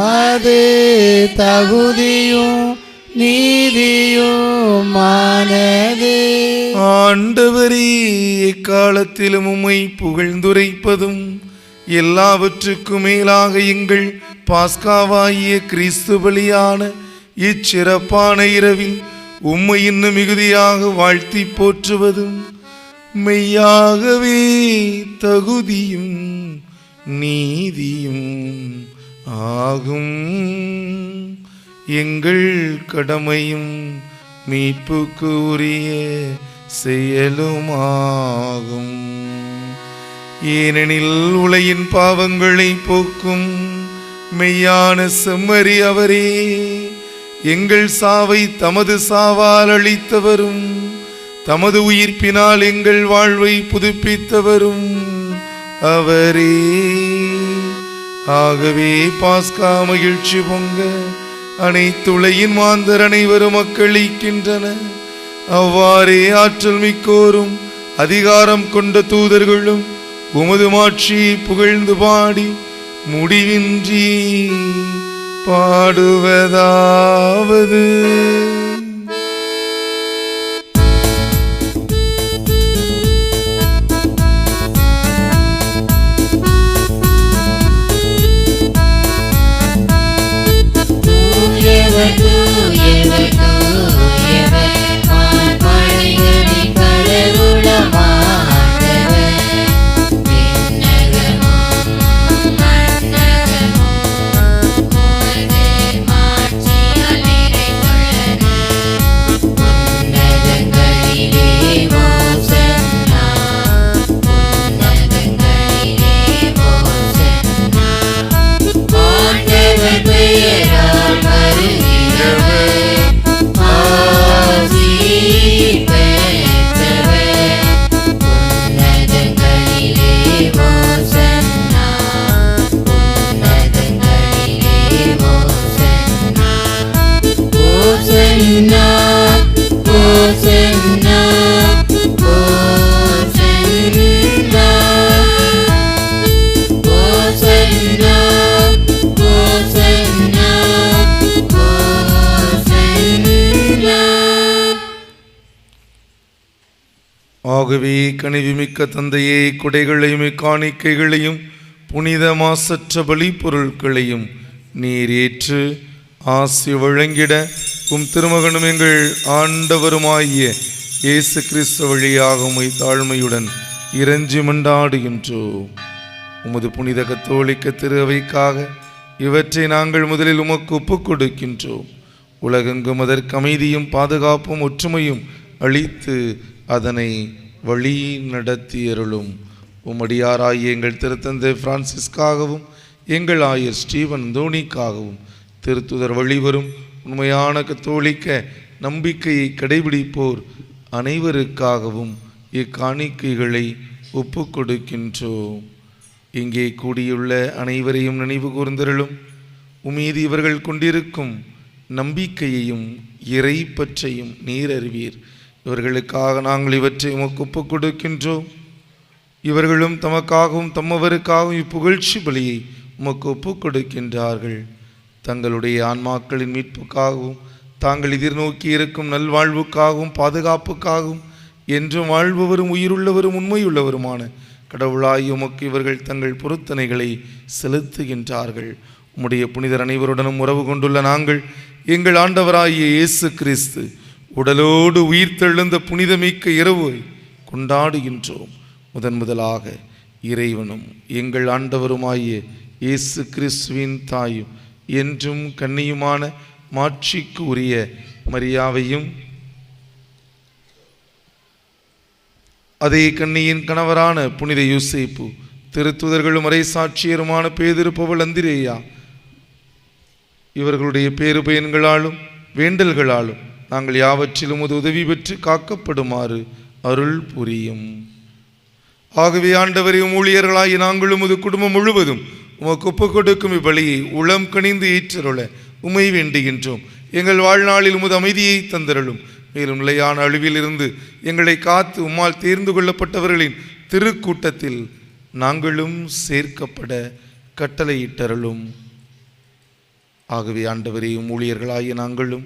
அது தகுதியும் நீதியுமானது. ஆண்டவரே, எக்காலத்திலும் உம்மை புகழ்ந்துரைப்பதும் எல்லாவற்றுக்கும் மேலாக எங்கள் பாஸ்காவாகிய கிறிஸ்து பலியான இச்சிறப்பான இரவில் உம்மை இன்னும் மிகுதியாக வாழ்த்தி போற்றுவதும் மெய்யாகவே தகுதியும் நீதியும் ஆகும். எங்கள் கடமையும் மீட்புக்கு உரிய செயலுமாகும். ஏனெனில் உலகின் பாவங்களை போக்கும் மெய்யான செம்மறி அவரே, எங்கள் சாவை தமது சாவால் அளித்தவரும் தமது உயிர்ப்பினால் எங்கள் வாழ்வை புதுப்பித்தவரும் அவரே. ஆகவே பாஸ்கா மகிழ்ச்சி பொங்க அனைத்துலகின் மாந்தர் அனைவரும் மக்களிக்கின்றன. அவ்வாறே ஆற்றல் மிக்கோரும் அதிகாரம் கொண்ட தூதர்களும் உமது மாட்சியை புகழ்ந்து பாடி முடிவின்றி பாடுவதாவது: தூயவர் தூயவர் தூயவர் வான்படைகளின் கடவுளமானவர். விண்ணகமும் மண்ணகமும் உமது மாட்சியால் நிறைந்துள்ளன. உன்னதங்களிலே ஓசன்னா, உன்னதங்களிலே ஓசன்னா. ஆண்டவர் பெயரால் வருகிறவர் ஆசி பெற்றவர். உன்னதங்களிலே ஓசன்னா, உன்னதங்களிலே ஓசன்னா. ஓசன்னா, ஓசன்னா, ஓசன்னா. ஓசன்னா, ஓசன்னா, ஓசன்னா. ஆகவே கனிவுமிக்க தந்தையே, குடைகளையும் காணிக்கைகளையும் புனித மாசற்ற பலி பொருட்களையும் நீர் ஏற்று ஆசி வழங்கிட உம் திருமகனும் எங்கள் ஆண்டவருமாகிய இயேசு கிறிஸ்து வழியாக உம்மை தாழ்மையுடன் இறைஞ்சி மன்றாடுகின்றோம். உமது புனித கத்தோலிக்க திரு அவைக்காக இவற்றை நாங்கள் முதலில் உமக்கு ஒப்புக் கொடுக்கின்றோம். உலகெங்கும் அதற்கு அமைதியும் பாதுகாப்பும் ஒற்றுமையும் அளித்து அதனை வழி நடத்தியருளும். உமடியாராகிய எங்கள் திருத்தந்தை பிரான்சிஸ்காகவும் எங்கள் ஆயர் ஸ்டீவன் தோனிக்காகவும் திருத்துதர் வழிவரும் உண்மையான கத்தோலிக்க நம்பிக்கையை கடைபிடிப்போர் அனைவருக்காகவும் இக்காணிக்கைகளை ஒப்புக் கொடுக்கின்றோம். இங்கே கூடியுள்ள அனைவரையும் நினைவு கூர்ந்தருளும். உமீது இவர்கள் கொண்டிருக்கும் நம்பிக்கையையும் இறை பற்றையும் நீர் அறிவீர். இவர்களுக்காக நாங்கள் இவற்றை உமக்கு ஒப்புக் கொடுக்கின்றோம். இவர்களும் தமக்காகவும் தம்மவருக்காகவும் இப்புகழ்ச்சி பலியை உமக்கு ஒப்புக் கொடுக்கின்றார்கள். தங்களுடைய ஆன்மாக்களின் மீட்புக்காகவும் தாங்கள் எதிர்நோக்கி இருக்கும் நல்வாழ்வுக்காகவும் பாதுகாப்புக்காகவும் என்றும் வாழ்பவரும் உயிருள்ளவரும் உண்மையுள்ளவருமான கடவுளாய் உமக்கு இவர்கள் தங்கள் பொருத்தனைகளை செலுத்துகின்றார்கள். உம்முடைய புனிதர் அனைவருடனும் உறவு கொண்டுள்ள நாங்கள் எங்கள் ஆண்டவராகிய இயேசு கிறிஸ்து உடலோடு உயிர்த்தெழுந்த புனிதமிக்க இரவை கொண்டாடுகின்றோம். முதலாக இறைவனும் எங்கள் ஆண்டவருமாகிய இயேசு கிறிஸ்துவின் தாயும் என்றும் கன்னியுமான மாட்சிக்கு உரிய மரியாவையும் அதே கன்னியின் கணவரான புனித யோசேப்பு, திருத்துதர்களும் மறை சாட்சியருமான பேதுரு, பவுல், அந்திரேயா இவர்களுடைய பேறு பயன்களாலும் வேண்டல்களாலும் நாங்கள் யாவற்றிலும் உதவி பெற்று காக்கப்படுமாறு அருள் புரியும். ஆகவே ஆண்டவரை ஊழியர்களாகி நாங்களும் உமது குடும்பம் முழுவதும் உமக்கு ஒப்புக் கொடுக்கும் இப்பலியை உளம் கனிந்து ஏற்றருள உமை வேண்டுகின்றோம். எங்கள் வாழ்நாளில் உமது அமைதியை தந்தருளும். மேலும் நிலையான அழிவில் இருந்து எங்களை காத்து உம்மால் தேர்ந்து கொள்ளப்பட்டவர்களின் திருக்கூட்டத்தில் நாங்களும் சேர்க்கப்பட கட்டளையிட்டருளும். ஆகவே ஆண்டவரே ஊழியர்களாகிய நாங்களும்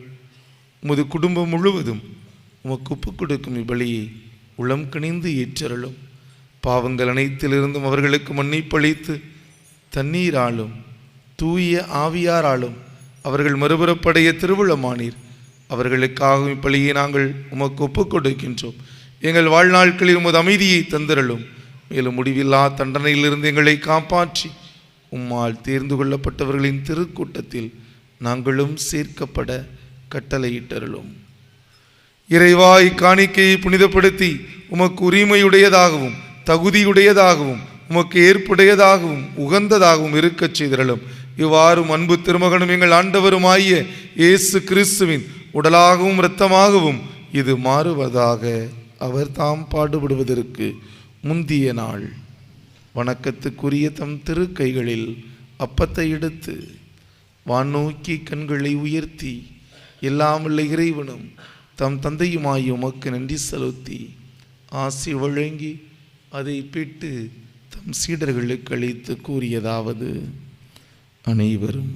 உமது குடும்பம் முழுவதும் உமக்கு ஒப்புக் கொடுக்கும் இப்பலியை உளம் கனிந்து ஏற்றருளும். பாவங்கள் அனைத்திலிருந்தும் அவர்களுக்கு மன்னிப்பளித்து தண்ணீராலும் தூய ஆவியாராலும் அவர்கள் மறுபுறப்படைய திருவுளமானீர். அவர்களுக்காக இப்பலியை நாங்கள் உமக்கு ஒப்புக் கொடுக்கின்றோம். எங்கள் வாழ்நாட்களில் உமது அமைதியை தந்திரலும். மேலும் முடிவில்லா தண்டனையிலிருந்து எங்களை காப்பாற்றி உம்மால் தேர்ந்து கொள்ளப்பட்டவர்களின் திருக்கூட்டத்தில் நாங்களும் சேர்க்கப்பட கட்டளையிட்டருளும். இறைவாய் காணிக்கையை புனிதப்படுத்தி உமக்கு உரிமையுடையதாகவும் தகுதியுடையதாகவும் உமக்கு ஏற்புடையதாகவும் உகந்ததாகவும் இருக்கச் செய்திரலும். இவ்வாறும் அன்பு திருமகனும் எங்கள் ஆண்டவருமாகிய இயேசு கிறிஸ்துவின் உடலாகவும் இரத்தமாகவும் இது மாறுவதாக. அவர் தாம் பாடுபடுவதற்கு முந்திய நாள் வணக்கத்துக்குரிய தம் திருக்கைகளில் அப்பத்தை எடுத்து வானோக்கி கண்களை உயர்த்தி எல்லாம் உள்ள இறைவனும் தம் தந்தையுமாய் உமக்கு நன்றி செலுத்தி ஆசி வழங்கி அதை பிட்டு தம் சீடர்களுக்கு அளித்து கூறியதாவது: அனைவரும்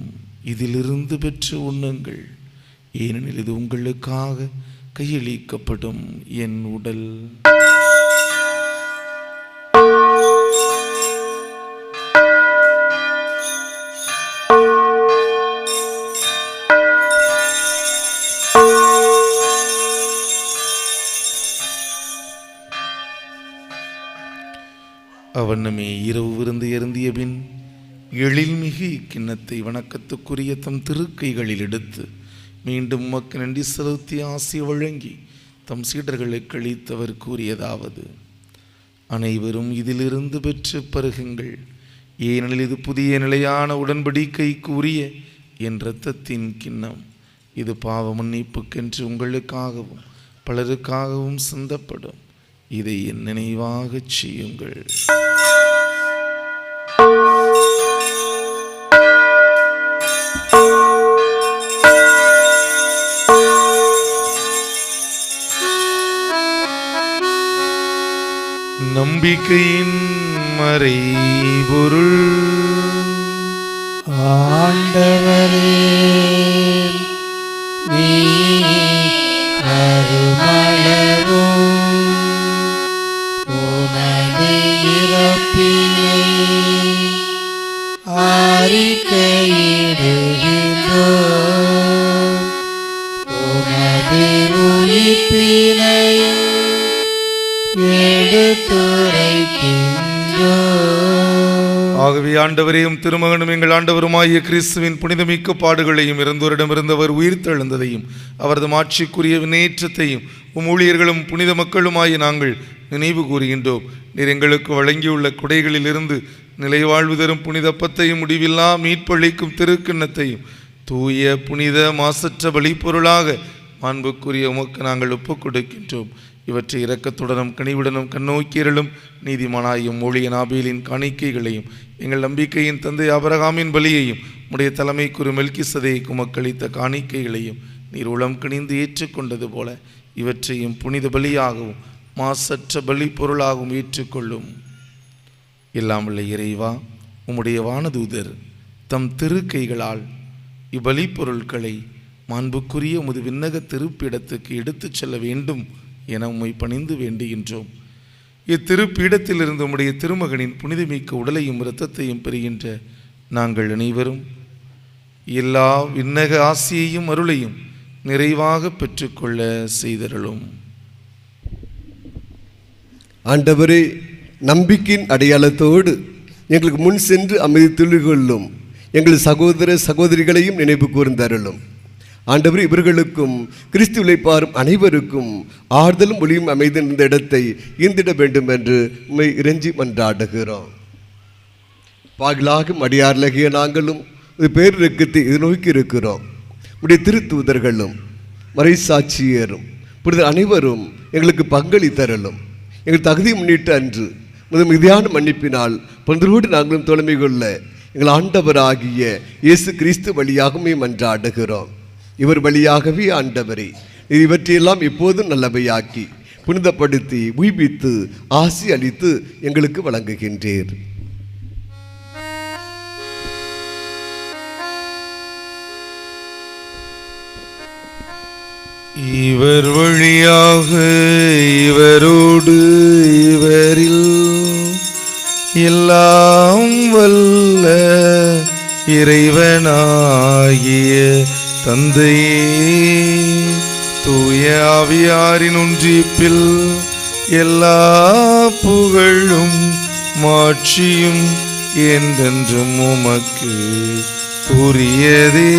இதிலிருந்து பெற்று உண்ணுங்கள், ஏனெனில் இது உங்களுக்காக கையளிக்கப்படும் என் உடல். அவண்ணமே இரவு விருந்து அருந்திய பின் எழில்மிகு இக்கிண்ணத்தை வணக்கத்துக்குரிய தம் திருக்கைகளில் எடுத்து மீண்டும் உமக்கு நன்றி செலுத்தி ஆசி வழங்கி தம் சீடர்களுக்கு அளித்தவர் கூறியதாவது: அனைவரும் இதிலிருந்து பெற்று பருகுங்கள், ஏனெனில் இது புதிய நிலையான உடன்படிக்கைக்கு உரிய என் இரத்தத்தின் கிண்ணம். இது பாவ மன்னிப்புக்கென்று உங்களுக்காகவும் பலருக்காகவும் சிந்தப்படும். இதை என் நினைவாகச் செய்யுங்கள். நம்பிக்கையின் மறைபொருள். ஆண்டவரே, நீர் அருமளவும் உமது இறப்பினை அறிக்கையிடுகின்றோம், உமது உயிர்ப்பினையும் எடுத்துரைக்கின்றோம். ஆகவே ஆண்டவரையும் திருமகனும் எங்கள் ஆண்டவருமாகிய கிறிஸ்துவின் புனிதமிக்க பாடுகளையும் இறந்தோரிடமிருந்தவர் உயிர்த்தெழுந்ததையும் அவரது மாட்சிக்குரிய வினேற்றத்தையும் ஊழியர்களும் புனித மக்களுமாகிய நாங்கள் நினைவு கூறுகின்றோம். நீர் எங்களுக்கு வழங்கியுள்ள குடைகளிலிருந்து நிலைவாழ்வு தரும் புனிதப்பத்தையும் முடிவில்லா மீட்பளிக்கும் திருக்கிண்ணத்தையும் தூய புனித மாசற்ற பலிப்பொருளாக மாண்புக்குரிய உமக்கு நாங்கள் ஒப்புக் கொடுக்கின்றோம். இவற்றை இரக்கத்துடனும் கனிவுடனும் கண்ணோக்கியர்களும் நீதிமானாயும் ஊழியன் ஆபேலின் காணிக்கைகளையும் எங்கள் நம்பிக்கையின் தந்தை ஆபிரகாமின் பலியையும் உடைய தலைமைக்குரு மெல்கிசதேக்கு மக்களித்த காணிக்கைகளையும் நீர் உளம் கனிந்து ஏற்றுக்கொண்டது போல இவற்றையும் புனித பலியாகவும் மாசற்ற பலி பொருளாகவும் ஏற்றுக்கொள்ளும். எல்லாம் உள்ள இறைவா, உம்முடைய வானதூதர் தம் திருக்கைகளால் இப்பலி பொருட்களை மாண்புக்குரிய உமது விண்ணக திருப்பிடத்துக்கு எடுத்துச் செல்ல வேண்டும் என உம்மை பணிந்து வேண்டுகின்றோம். இத்திருப்பீடத்திலிருந்து உம்முடைய திருமகனின் புனிதமிக்க உடலையும் இரத்தத்தையும் பெறுகின்ற நாங்கள் அனைவரும் எல்லா விண்ணக ஆசியையும் அருளையும் நிறைவாக பெற்றுக்கொள்ள செய்தருளும். ஆண்டவரே, நம்பிக்கையின் அடையாளத்தோடு எங்களுக்கு முன் சென்று அமைதி கொள்ளும் எங்கள் சகோதர சகோதரிகளையும் நினைவு கூர்ந்தருளும். ஆண்டவர், இவர்களுக்கும் கிறிஸ்துவை பாரும் அனைவருக்கும் ஆறுதலும் ஒளியும் அமைதி இந்த இடத்தை ஈந்திட வேண்டும் என்று உம்மை இறைஞ்சி மன்றாடுகிறோம். பாகிலாகும் அடியார்லகிய நாங்களும் இது பேரிரக்கத்தை எதிர்நோக்கி இருக்கிறோம். உடைய திருத்தூதர்களும் மறைசாட்சியரும் புரித அனைவரும் எங்களுக்கு பங்களித்தரலும். எங்கள் தகுதி முன்னிட்டு அன்று மிதியான மன்னிப்பினால் பந்தரோடு நாங்களும் தோழமை கொள்ள எங்கள் ஆண்டவராகிய இயேசு கிறிஸ்து வழியாகவே மன்றாடுகிறோம். இவர் வழியாகவே ஆண்டவரே, இவற்றையெல்லாம் இப்போதும் நல்லவையாக்கி புனிதப்படுத்தி உய்வித்து ஆசி அளித்து எங்களுக்கு வழங்குகின்றீர். இவர் வழியாக இவரோடு இவரில் எல்லாம் வல்ல இறைவனாகிய தந்தையே, தூய ஆவியாரின் ஒன்றிப்பில் எல்லா புகழும் மாட்சியும் என்றென்றும் உமக்கு உரியதே.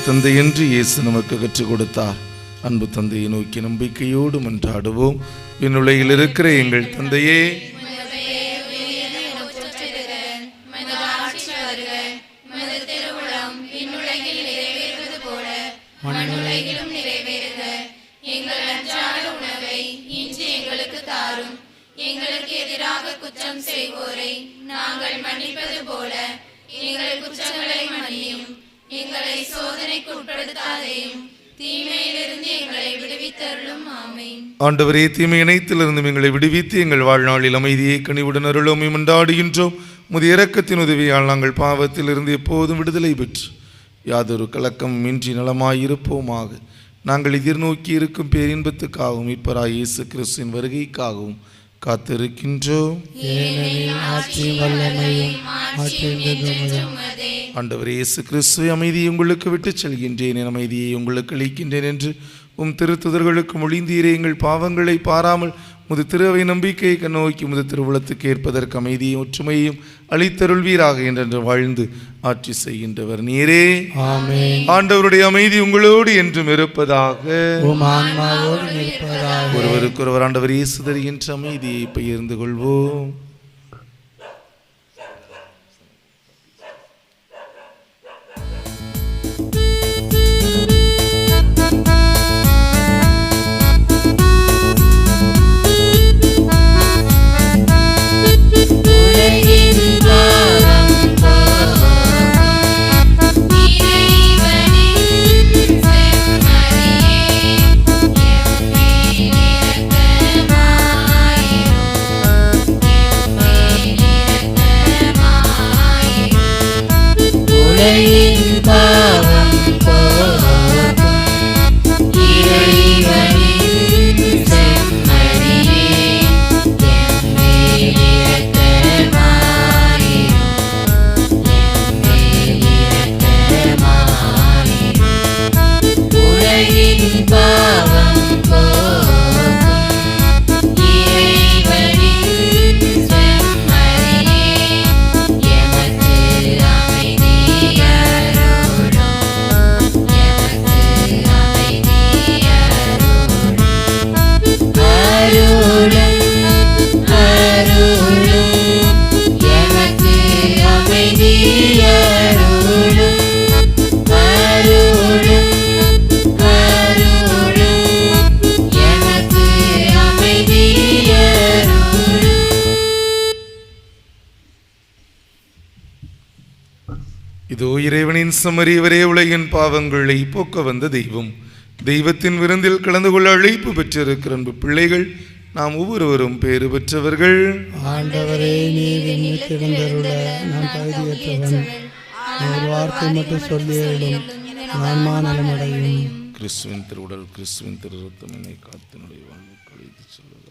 தந்தை என்று இயேசு நமக்கு கற்றுக் கொடுத்தார். அன்பு தந்தையை நோக்கி நம்பிக்கையோடு மன்றாடுவோம். விண்ணுலகில் இருக்கிற எங்கள் தந்தையே, மண்ணுலகிலும் நிறைவேறுக. எங்கள் அன்றாட உணவை இன்று எங்களுக்கு தாரும். எங்களுக்கு எதிராக குற்றம் செய்வோரை நாங்கள் மன்னிப்பது போல எங்கள் குற்றங்களை மன்னியும். எங்களை சோதனைக்கு உட்படுத்தாதேயும், தீமையிலிருந்து எங்களை விடுவித்தருளும். ஆமென். ஆண்டவரே, தீமை இணையத்திலிருந்து எங்களை விடுவித்து எங்கள் வாழ்நாளில் அமைதியை கனிவுடன் அருளும் மன்றாடுகின்றோம். முதிய இரக்கத்தின் உதவியால் நாங்கள் பாவத்திலிருந்து எப்போதும் விடுதலை பெற்று யாதொரு கலக்கமும் இன்றி நலமாயிருப்போமாக. நாங்கள் எதிர்நோக்கி இருக்கும் பேரின்பத்துக்காகவும் மீட்பராய் இயேசு கிறிஸ்துவின் வருகைக்காகவும் காத்திருக்கின்றோம். ஆண்டவரே இயேசு கிறிஸ்துவை அமைதியை உங்களுக்கு விட்டுச் செல்கின்றேன், என் அமைதியை உங்களுக்கு அளிக்கின்றேன் என்று உம் திருத்துதர்களுக்கு மொழிந்தீரே. எங்கள் பாவங்களை பாராமல் முது திருவை நம்பிக்கையை கண்ணோக்கி முது திருவுளத்துக்கு ஏற்பதற்கு அமைதியும் ஒற்றுமையும் அளித்தருள்வீராக என்றென்று வாழ்ந்து ஆட்சி செய்கின்றவர் நீரே. ஆமென். ஆண்டவருடைய அமைதி உங்களோடு என்றும் இருப்பதாக. உம் ஆன்மாவோடு இருப்பதாக. ஒருவருக்கொருவர் ஆண்டவர் இயேசு தருகின்ற அமைதியை பகிர்ந்து கொள்வோம். இதோ இறைவனின் சமரியவரே, உலகின் பாவங்களை போக்க வந்த தெய்வம். தெய்வத்தின் விருந்தில் கலந்து கொள்ள அழைப்பு பெற்றிருக்கிற அன்பு பிள்ளைகள் நாம் ஒவ்வொருவரும் பேறு பெற்றவர்கள். ஆண்டவரே, நீர் என்னிடத்திருந்தருள நான் தகுதியற்றவன். ஒரு வார்த்தை மட்டும் சொல்லியருளும், ஆன்மா நலமடையும். கிறிஸ்துவின் திருவுடல் கிறிஸ்துவின் திரு ரத்தம் என்னை காத்தினுடைய வாழ்வு கழித்து சொல்வதாக.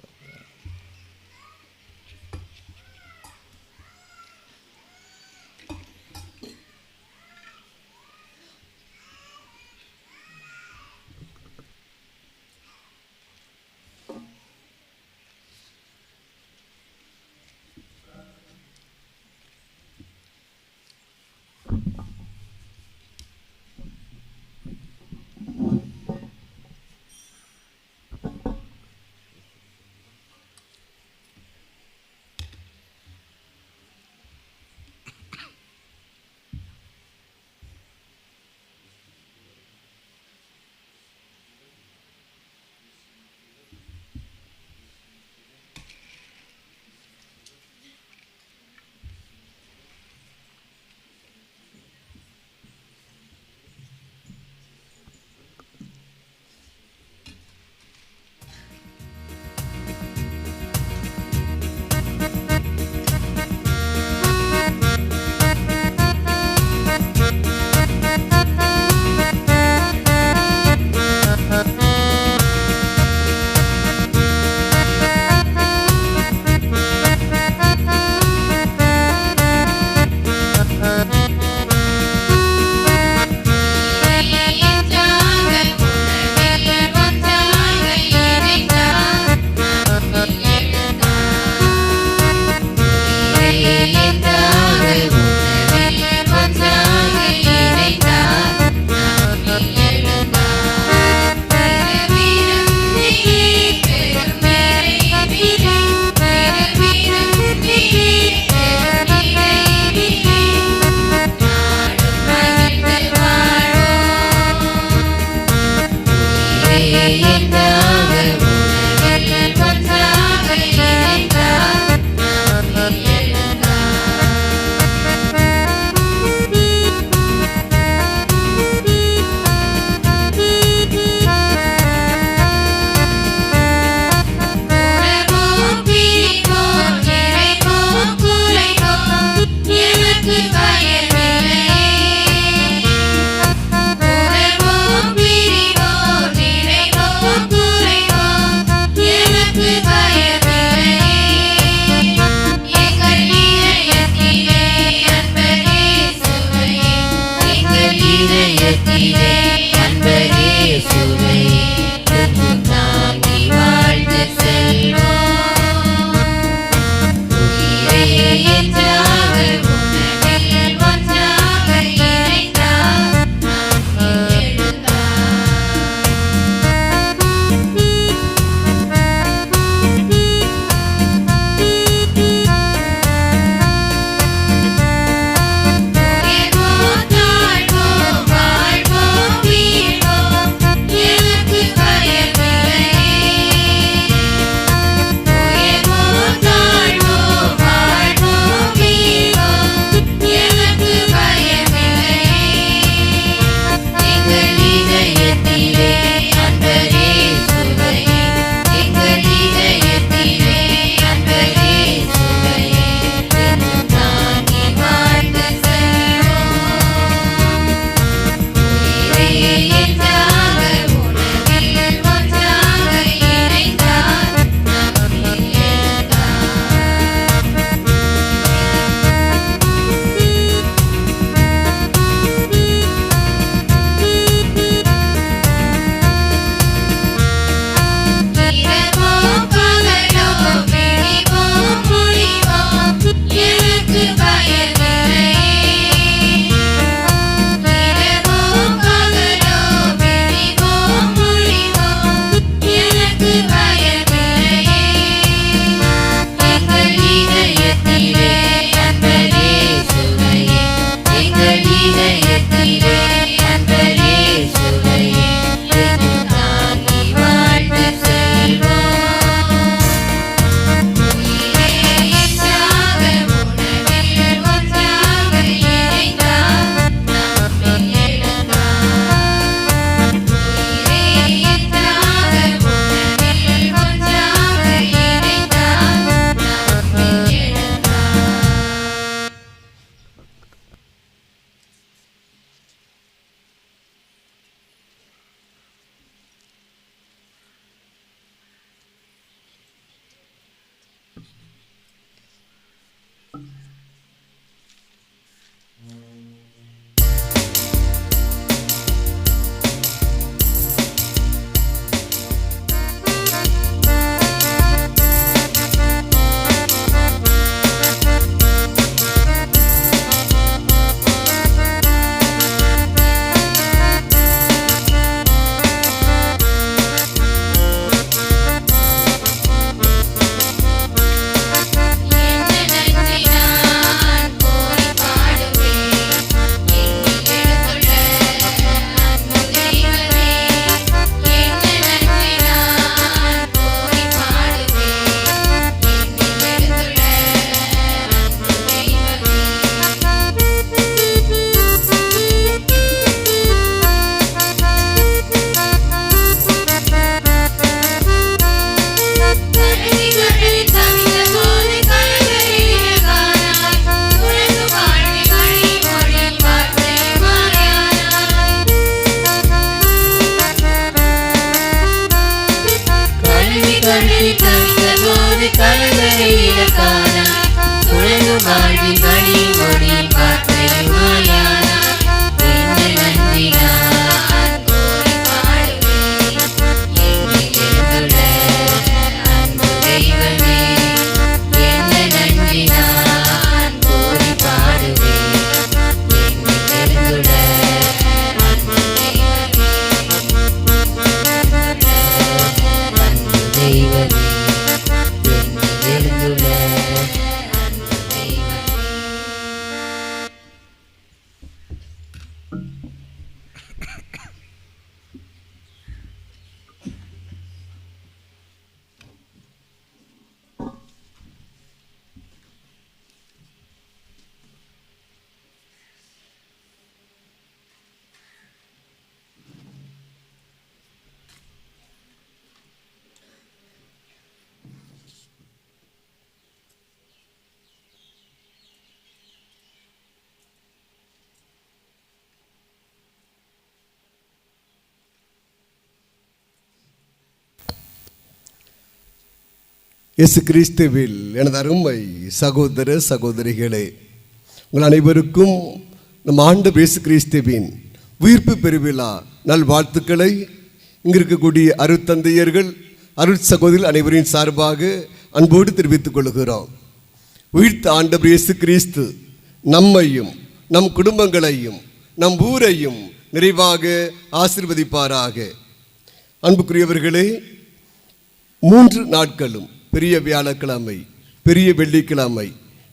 இதயத்திலே அன்பரே சுவை என்றும் தாங்கி வாழ்ந்து செல்வோம். உயிரே என்றாக உணவில் ஒன்றாக இணைந்தார் நாம் உயர்வோம் தாழ்வோம் வாழ்வோம் வீழ்வோம் எனக்கு பயமில்லையே. உயர்வோம் தாழ்வோம் வாழ்வோம் வீழ்வோம் எனக்கு பயமில்லையே. எங்கள் இதயத்திலே அன்பரே சுவையே எங்கள் இதயத்திலே அன்பரே சுவையே என்றும் தாங்கி வாழ்ந்து செல்வோம். உயிரே என்றாக உணவில் ஒன்றாக இணைந்தார் நம்மில் இரவோ பகலோ விழிவோ மொழிவோ எனக்கு பயமில்லையே. இரவோ பகலோ விழிவோ மொழிவோ எனக்கு பயமில்லையே. எங்கள் இதயத்திலே அன்பரே சுவையே எங்கள் இதயத்திலே அன்பரே சுவையே என்றும் தாங்கி வாழ்ந்து செல்வோம். உயிரே என்றாக உணவில் ஒன்றாக இணைந்தார் நம்மில் எழுந்தார். உயிரே என்றாக உணவில் ஒன்றாக இணைந்தார் நம்மில் எழுந்தார். என்ன நன்றி நான் போய் பாடுவேன் என்னில் எழுந்துள்ள அன்பு தெய்வமே. என்ன நன்றி நான் போய் பாடுவேன் என்னில் எழுந்துள்ள அன்பு தெய்வமே. கருவி கடலில் தவித்த போது கலங்கரையிலே காணாய் உலகு வாழ்வில் வழி மொழி வார்த்தை மாயானாய். கருவி கடலில் தவித்த போது கலங்கரையிலே காணாய் உலகு வாழ்வில் வழி மொழி வார்த்தை மாயானாய். என்ன நன்றி நான் போய் பாடுவேன் என்னில் எழுந்துள்ள அன்பு தெய்வமே. என்ன நன்றி நான் போய் பாடுவேன் என்னில் எழுந்துள்ள அன்பு தெய்வமே. அன்பு தெய்வமே என்னில் எழுந்துள்ள அன்பு தெய்வமே. இயேசு கிறிஸ்துவில் எனது அருமை சகோதர சகோதரிகளே, உங்கள் அனைவருக்கும் நம் ஆண்டவர் இயேசு கிறிஸ்துவின் உயிர்ப்பு பெருவிழா நல்வாழ்த்துக்களை இங்கு இருக்கக்கூடிய அருட்தந்தையர்கள் அருட்சகோதரிகள் அனைவரின் சார்பாக அன்போடு தெரிவித்துக் கொள்கிறோம். உயிர்த்த ஆண்டவர் இயேசு கிறிஸ்து நம்மையும் நம் குடும்பங்களையும் நம் ஊரையும் நிறைவாக ஆசீர்வதிப்பாராக. அன்புக்குரியவர்களே, 3 நாட்களும் பெரிய வியாழக்கிழமை, பெரிய வெள்ளிக்கிழமை,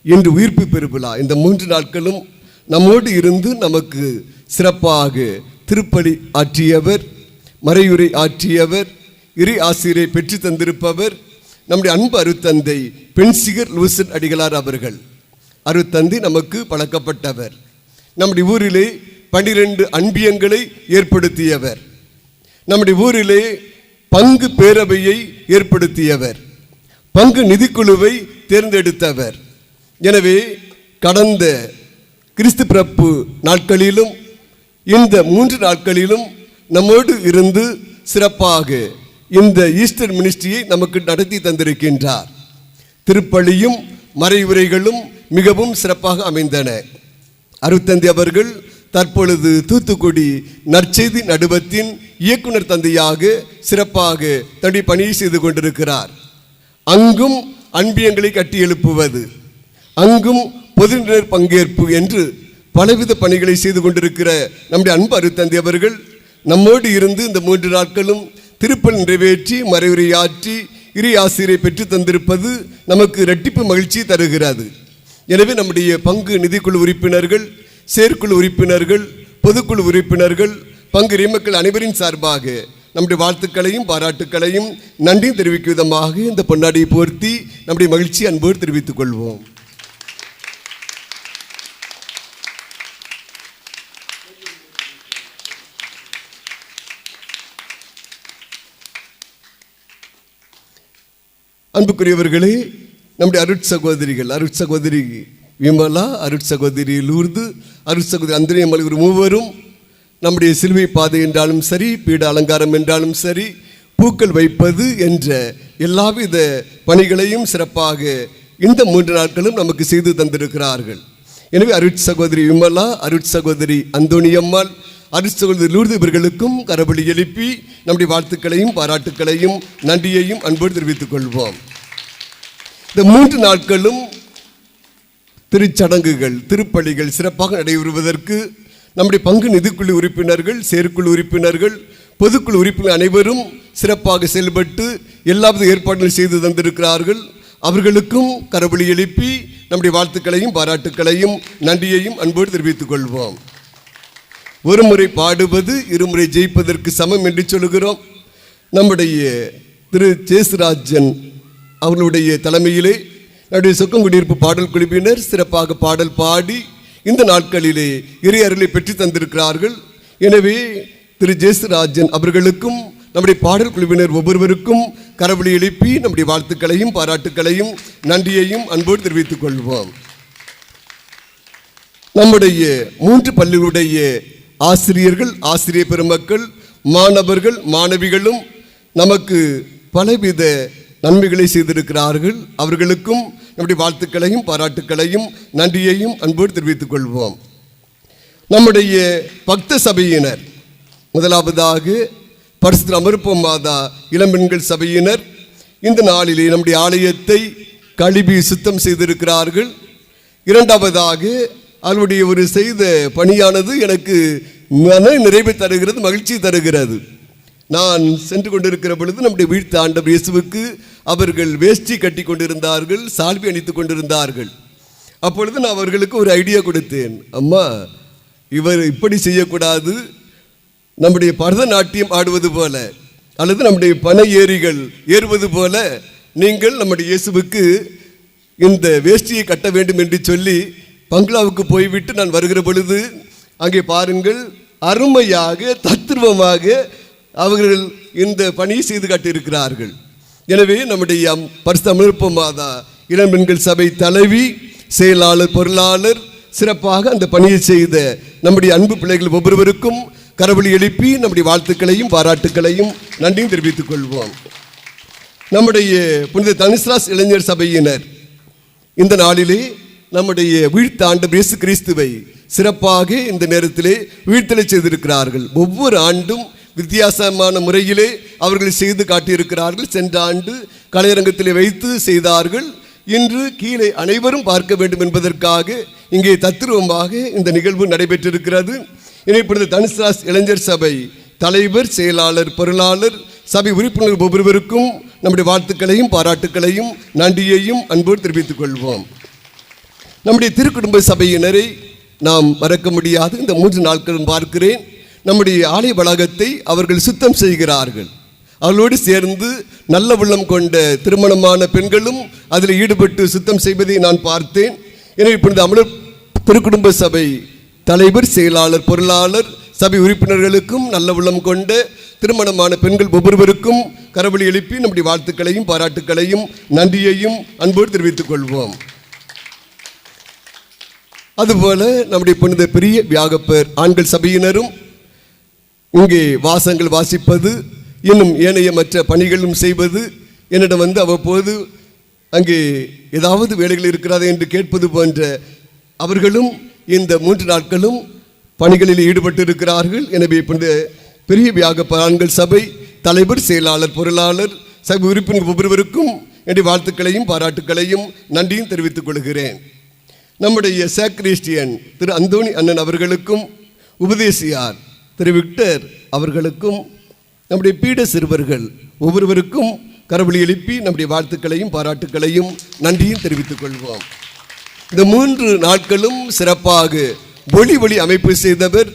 இன்று உயிர்ப்பு பெருவிழா, இந்த 3 நாட்களும் நம்மோடு இருந்து நமக்கு சிறப்பாக திருப்பலி ஆற்றியவர், மறையுரை ஆற்றியவர், இறை ஆசிரியரை பெற்று தந்திருப்பவர் நம்முடைய அன்பு அருத்தந்தை பென்சிகர் லூசன் அடிகளார் அவர்கள். அருத்தந்தை நமக்கு பழக்கப்பட்டவர். நம்முடைய ஊரிலே 12 அன்பியங்களை ஏற்படுத்தியவர். நம்முடைய ஊரிலே பங்கு பேரவையை ஏற்படுத்தியவர். பங்கு நிதிக்குழுவை தேர்ந்தெடுத்தவர். எனவே கடந்த கிறிஸ்து பிறப்பு நாட்களிலும் இந்த 3 நாட்களிலும் நம்மோடு இருந்து சிறப்பாக இந்த ஈஸ்டர் மினிஸ்ட்ரியை நமக்கு நடத்தி தந்திருக்கின்றார். திருப்பலியும் மறையுரைகளும் மிகவும் சிறப்பாக அமைந்தன. அருட்தந்தை அவர்கள் தற்பொழுது தூத்துக்குடி நற்செய்தி நடுவத்தின் இயக்குனர் தந்தையாக சிறப்பாக தன்னுடைய பணியை செய்து கொண்டிருக்கிறார். அங்கும் அன்பியங்களை கட்டி எழுப்புவது, அங்கும் பொதுநிலை பங்கேற்பு என்று பலவித பணிகளை செய்து கொண்டிருக்கிற நம்முடைய அன்பு அருட்தந்தை அவர்கள் நம்மோடு இருந்து இந்த 3 நாட்களும் திருப்பலி நிறைவேற்றி மறைவுரையாற்றி இறை ஆசிரியரை பெற்று தந்திருப்பது நமக்கு இரட்டிப்பு மகிழ்ச்சி தருகிறது. எனவே நம்முடைய பங்கு நிதிக்குழு உறுப்பினர்கள், செயற்குழு உறுப்பினர்கள், பொதுக்குழு உறுப்பினர்கள், பங்கு இறைமக்கள் அனைவரின் சார்பாக நம்முடைய வாழ்த்துக்களையும் பாராட்டுக்களையும் நன்றி தெரிவிக்கும் விதமாக இந்த பொன்னாடியை போர்த்தி நம்முடைய மகிழ்ச்சி அன்போடு தெரிவித்துக் கொள்வோம். அன்புக்குரியவர்களே, நம்முடைய அருட்சகோதரிகள், அருட்சகோதரி விமலா, அருட்சகோதரி லூர்து, அருட்சகோதரி அந்தோனியம்மாள், ஒரு மூவரும் நம்முடைய சிலுவை பாதை என்றாலும் சரி, பீட அலங்காரம் என்றாலும் சரி, பூக்கள் வைப்பது என்ற எல்லாவித பணிகளையும் சிறப்பாக இந்த 3 நாட்களும் நமக்கு செய்து தந்திருக்கிறார்கள். எனவே அருட்சகோதரி விமலா, அருட்சகோதரி அந்தோனியம்மாள், அருட்சகோதரி லூர்து இவர்களுக்கும் கரவொலி எழுப்பி நம்முடைய வாழ்த்துக்களையும் பாராட்டுக்களையும் நன்றியையும் அன்போடு தெரிவித்துக் கொள்வோம். இந்த 3 நாட்களும் திருச்சடங்குகள், திருப்பலிகள் சிறப்பாக நடைபெறுவதற்கு நம்முடைய பங்கு நிதிக்குழு உறுப்பினர்கள், செயற்குழு உறுப்பினர்கள், பொதுக்குழு உறுப்பினர் அனைவரும் சிறப்பாக செயல்பட்டு எல்லாவித ஏற்பாடுகள் செய்து தந்திருக்கிறார்கள். அவர்களுக்கும் கரவொலி எழுப்பி நம்முடைய வாழ்த்துக்களையும் பாராட்டுக்களையும் நன்றியையும் அன்போடு தெரிவித்துக் கொள்வோம். ஒரு முறை பாடுவது இருமுறை ஜெயிப்பதற்கு சமம் என்று சொல்கிறோம். நம்முடைய திரு ஜேசுராஜன் அவர்களுடைய தலைமையிலே நம்முடைய சொக்கங்குடியிருப்பு பாடல் குழுவினர் சிறப்பாக பாடல் பாடி இந்த நாட்களிலே இறை அருளை பெற்று தந்திருக்கிறார்கள். எனவே திரு ஜேசுராஜன் அவர்களுக்கும் நம்முடைய பாடல் குழுவினர் ஒவ்வொருவருக்கும் கரவொலி எழுப்பி நம்முடைய வாழ்த்துக்களையும் பாராட்டுக்களையும் நன்றியையும் அன்போடு தெரிவித்துக் கொள்வோம். நம்முடைய 3 பள்ளிகளுடைய ஆசிரியர்கள், ஆசிரியர் பெருமக்கள், மாணவர்கள், மாணவிகளும் நமக்கு பலவித நன்மைகளை செய்திருக்கிறார்கள். அவர்களுக்கும் நம்முடைய வாழ்த்துக்களையும் பாராட்டுக்களையும் நன்றியையும் அன்போடு தெரிவித்துக் கொள்வோம். நம்முடைய பக்த சபையினர், முதலாவதாக பரிசுத்த அமர்ப்பம் மாதா இளம்பெண்கள் சபையினர் இந்த நாளிலே நம்முடைய ஆலயத்தை கழுவி சுத்தம் செய்திருக்கிறார்கள். இரண்டாவதாக அவருடைய ஒரு செய்த பணியானது எனக்கு மன நிறைவை தருகிறது, மகிழ்ச்சி தருகிறது. நான் சென்று கொண்டிருக்கிற பொழுது நம்முடைய வீழ்த்த ஆண்டவர் இயேசுவுக்கு அவர்கள் வேஷ்டி கட்டி கொண்டிருந்தார்கள், சால்வி அணித்துக் கொண்டிருந்தார்கள். அப்பொழுது நான் அவர்களுக்கு ஒரு ஐடியா கொடுத்தேன். அம்மா, இவர் இப்படி செய்யக்கூடாது, நம்முடைய பரதநாட்டியம் ஆடுவது போல அல்லது நம்முடைய பனை ஏறிகள் ஏறுவது போல நீங்கள் நம்முடைய இயேசுவுக்கு இந்த வேஷ்டியை கட்ட வேண்டும் என்று சொல்லி பங்களாவுக்கு போய்விட்டு நான் வருகிற பொழுது அங்கே பாருங்கள், அருமையாக தத்துருவமாக அவர்கள் இந்த பணியை செய்து காட்டியிருக்கிறார்கள். எனவே நம்முடைய பரிசுத்த அமர்ப்ப மாதா இளம்பெண்கள் சபை தலைவி, செயலாளர், பொருளாளர் சிறப்பாக அந்த பணியை செய்த நம்முடைய அன்பு பிள்ளைகள் ஒவ்வொருவருக்கும் கரவொலி எழுப்பி நம்முடைய வாழ்த்துக்களையும் பாராட்டுக்களையும் நன்றியும் தெரிவித்துக் கொள்வோம். நம்முடைய புனித தனிஸ்ராஸ் இளைஞர் சபையினர் இந்த நாளிலே நம்முடைய வீழ்த்த ஆண்டவர் இயேசு கிறிஸ்துவை சிறப்பாக இந்த நேரத்திலே வீழ்த்தலை செய்திருக்கிறார்கள். ஒவ்வொரு ஆண்டும் வித்தியாசமான முறையிலே அவர்கள் செய்து காட்டியிருக்கிறார்கள். சென்ற ஆண்டு கலையரங்கத்திலே வைத்து செய்தார்கள். இன்று கீழே அனைவரும் பார்க்க வேண்டும் என்பதற்காக இங்கே தத்துருவமாக இந்த நிகழ்வு நடைபெற்றிருக்கிறது. இப்பொழுது தனுசாஸ் இளைஞர் சபை தலைவர், செயலாளர், பொருளாளர், சபை உறுப்பினர்கள் ஒவ்வொருவருக்கும் நம்முடைய வாழ்த்துக்களையும் பாராட்டுக்களையும் நன்றியையும் அன்போடு தெரிவித்துக் கொள்வோம். நம்முடைய திருக்குடும்ப சபையினரை நாம் மறக்க முடியாது. இந்த 3 நாட்களும் பார்க்கிறேன், நம்முடைய ஆலய வளாகத்தை அவர்கள் சுத்தம் செய்கிறார்கள். அவர்களோடு சேர்ந்து நல்ல உள்ளம் கொண்ட திருமணமான பெண்களும் அதில் ஈடுபட்டு சுத்தம் செய்வதை நான் பார்த்தேன். எனவே இப்பொழுது அமலர் திருக்குடும்ப சபை தலைவர், செயலாளர், பொருளாளர், சபை உறுப்பினர்களுக்கும் நல்ல உள்ளம் கொண்ட திருமணமான பெண்கள் ஒவ்வொருவருக்கும் கரவொலி எழுப்பி நம்முடைய வாழ்த்துக்களையும் பாராட்டுக்களையும் நன்றியையும் அன்போடு தெரிவித்துக் கொள்வோம். அதுபோல நம்முடைய புனித பெரிய வியாகப்பர் ஆண்கள் சபையினரும் இங்கே வாசங்கள் வாசிப்பது, இன்னும் ஏனைய மற்ற பணிகளும் செய்வது, என்னிடம் வந்து அவ்வப்போது அங்கே ஏதாவது வேலைகள் இருக்கிறதா என்று கேட்பது போன்ற அவர்களும் இந்த 3 நாட்களும் பணிகளில் ஈடுபட்டு இருக்கிறார்கள். எனவே இப்பொழுது பெரிய வியாகப்பர் ஆண்கள் சபை தலைவர், செயலாளர், பொருளாளர், சபை உறுப்பினர் ஒவ்வொருவருக்கும் என்னுடைய வாழ்த்துக்களையும் பாராட்டுக்களையும் நன்றியும் தெரிவித்துக் கொள்கிறேன். நம்முடைய சாக்ரிஸ்டியன் திரு அந்தோணி அண்ணன் அவர்களுக்கும், உபதேசியார் திரு விக்டர் அவர்களுக்கும், நம்முடைய பீட சிறுவர்கள் ஒவ்வொருவருக்கும் கரவொலி எழுப்பி நம்முடைய வாழ்த்துக்களையும் பாராட்டுக்களையும் நன்றியும் தெரிவித்துக் கொள்வோம். இந்த 3 நாட்களும் சிறப்பாக ஒளி அமைப்பு செய்தவர்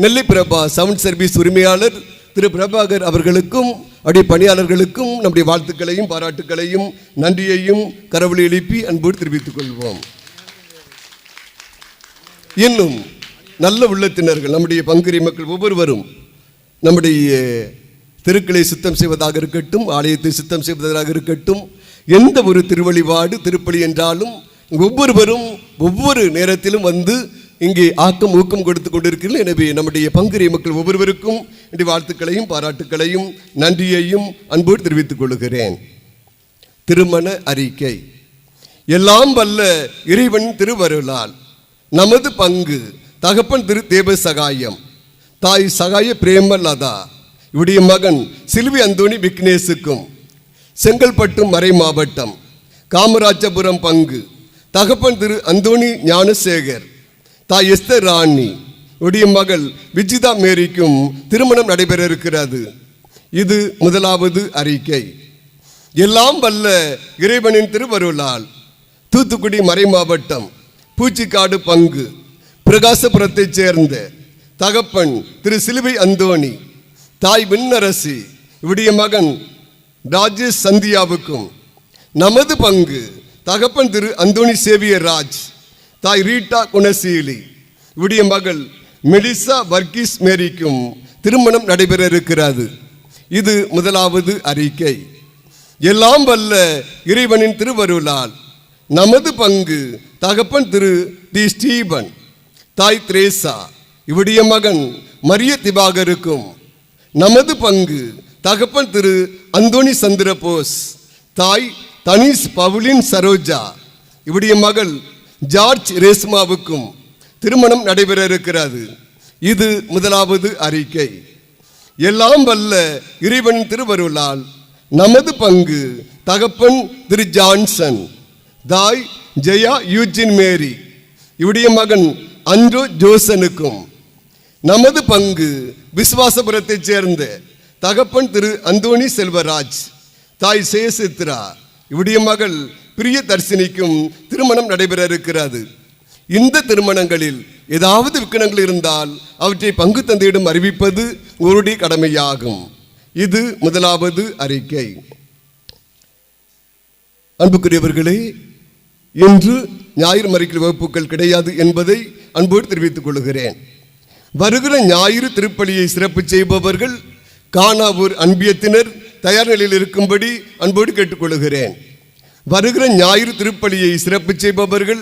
நெல்லை பிரபா சவுண்ட் சர்வீஸ் உரிமையாளர் திரு பிரபாகர் அவர்களுக்கும் அவருடைய பணியாளர்களுக்கும் நம்முடைய வாழ்த்துக்களையும் பாராட்டுக்களையும் நன்றியையும் கரவொலி எழுப்பி அன்போடு தெரிவித்துக் கொள்வோம். இன்னும் நல்ல உள்ளத்தினர்கள் நம்முடைய பங்குரி மக்கள் ஒவ்வொருவரும் நம்முடைய தெருக்களை சுத்தம் செய்வதாக இருக்கட்டும், ஆலயத்தை சுத்தம் செய்வதாக இருக்கட்டும், எந்த ஒரு திருவழிபாடு திருப்பலி என்றாலும் ஒவ்வொருவரும் ஒவ்வொரு நேரத்திலும் வந்து இங்கே ஆக்கம் ஊக்கம் கொடுத்து கொண்டிருக்கிறீர்கள். எனவே நம்முடைய பங்குரி மக்கள் ஒவ்வொருவருக்கும் என்னுடைய வாழ்த்துக்களையும் பாராட்டுக்களையும் நன்றியையும் அன்போடு தெரிவித்துக் கொள்கிறேன். திருமண அறிக்கை. எல்லாம் வல்ல இறைவன் திருவருளால் நமது பங்கு தகப்பன் திரு தேவ சகாயம், தாய் சகாய பிரேமலதா, இவருடைய மகன் சில்வி அந்தோணி விக்னேஷுக்கும், செங்கல்பட்டு மறை மாவட்டம் காமராஜபுரம் பங்கு தகப்பன் திரு அந்தோணி ஞானசேகர், தாய் எஸ்தர் ராணி, இவருடைய மகள் விஜிதா மேரிக்கும் திருமணம் நடைபெற இருக்கிறது. இது முதலாவது அறிக்கை. எல்லாம் வல்ல இறைவனின் திருவருளால் தூத்துக்குடி மறை மாவட்டம் பூச்சிக்காடு பங்கு பிரகாசபுரத்தைச் சேர்ந்த தகப்பன் திரு சிலுவை அந்தோணி, தாய் விண்ணரசி, இவருடைய மகன் ராஜேஷ் சந்தியாவுக்கும், நமது பங்கு தகப்பன் திரு அந்தோணி சேவியர் ராஜ், தாய் ரீட்டா குணசீலி, இவருடைய மகள் மெலிசா வர்கீஸ் மேரிக்கும் திருமணம் நடைபெற இருக்கிறது. இது முதலாவது அறிக்கை. எல்லாம் வல்ல இறைவனின் திருவருளால் நமது பங்கு தகப்பன் திரு டி ஸ்டீபன், தாய் திரேசா, இவருடைய மகன் மரிய திவாகருக்கும், நமது பங்கு தகப்பன் திரு அந்தோணி சந்திரபோஸ், தாய் தனீஸ் பவுலின் சரோஜா, இவருடைய மகள் ஜார்ஜ் ரேஸ்மாவுக்கும் திருமணம் நடைபெற இருக்கிறது. இது முதலாவது அறிக்கை. எல்லாம் வல்ல இறைவன் திருவருளால் நமது பங்கு தகப்பன் திரு ஜான்சன், தாய் ஜெயா யூஜின் மேரி, இவருடைய மகன் அன்றோ ஜோசனுக்கும், நமது பங்கு விசுவாசபுரத்தைச் சேர்ந்த தகப்பன் திரு அந்தோணி செல்வராஜ், தாய் சேசித்ரா, இவருடைய மகள் பிரிய தர்சினிக்கும் திருமணம் நடைபெற இருக்கிறது. இந்த திருமணங்களில் ஏதாவது விக்கனங்கள் இருந்தால் அவற்றை பங்கு தந்தையிடம் அறிவிப்பது உங்களுடைய கடமையாகும். இது முதலாவது அறிக்கை. அன்புக்குரியவர்களே, இன்று ஞாயிறு மறைக்கல் வகுப்புகள் கிடையாது என்பதை அன்போடு தெரிவித்துக் கொள்கிறேன். வருகிற ஞாயிறு திருப்பலியை சிறப்பு செய்பவர்கள் காணாவூர் அன்பியத்தினர் தயார் நிலையில் இருக்கும்படி அன்போடு கேட்டுக்கொள்கிறேன். வருகிற ஞாயிறு திருப்பலியை சிறப்பு செய்பவர்கள்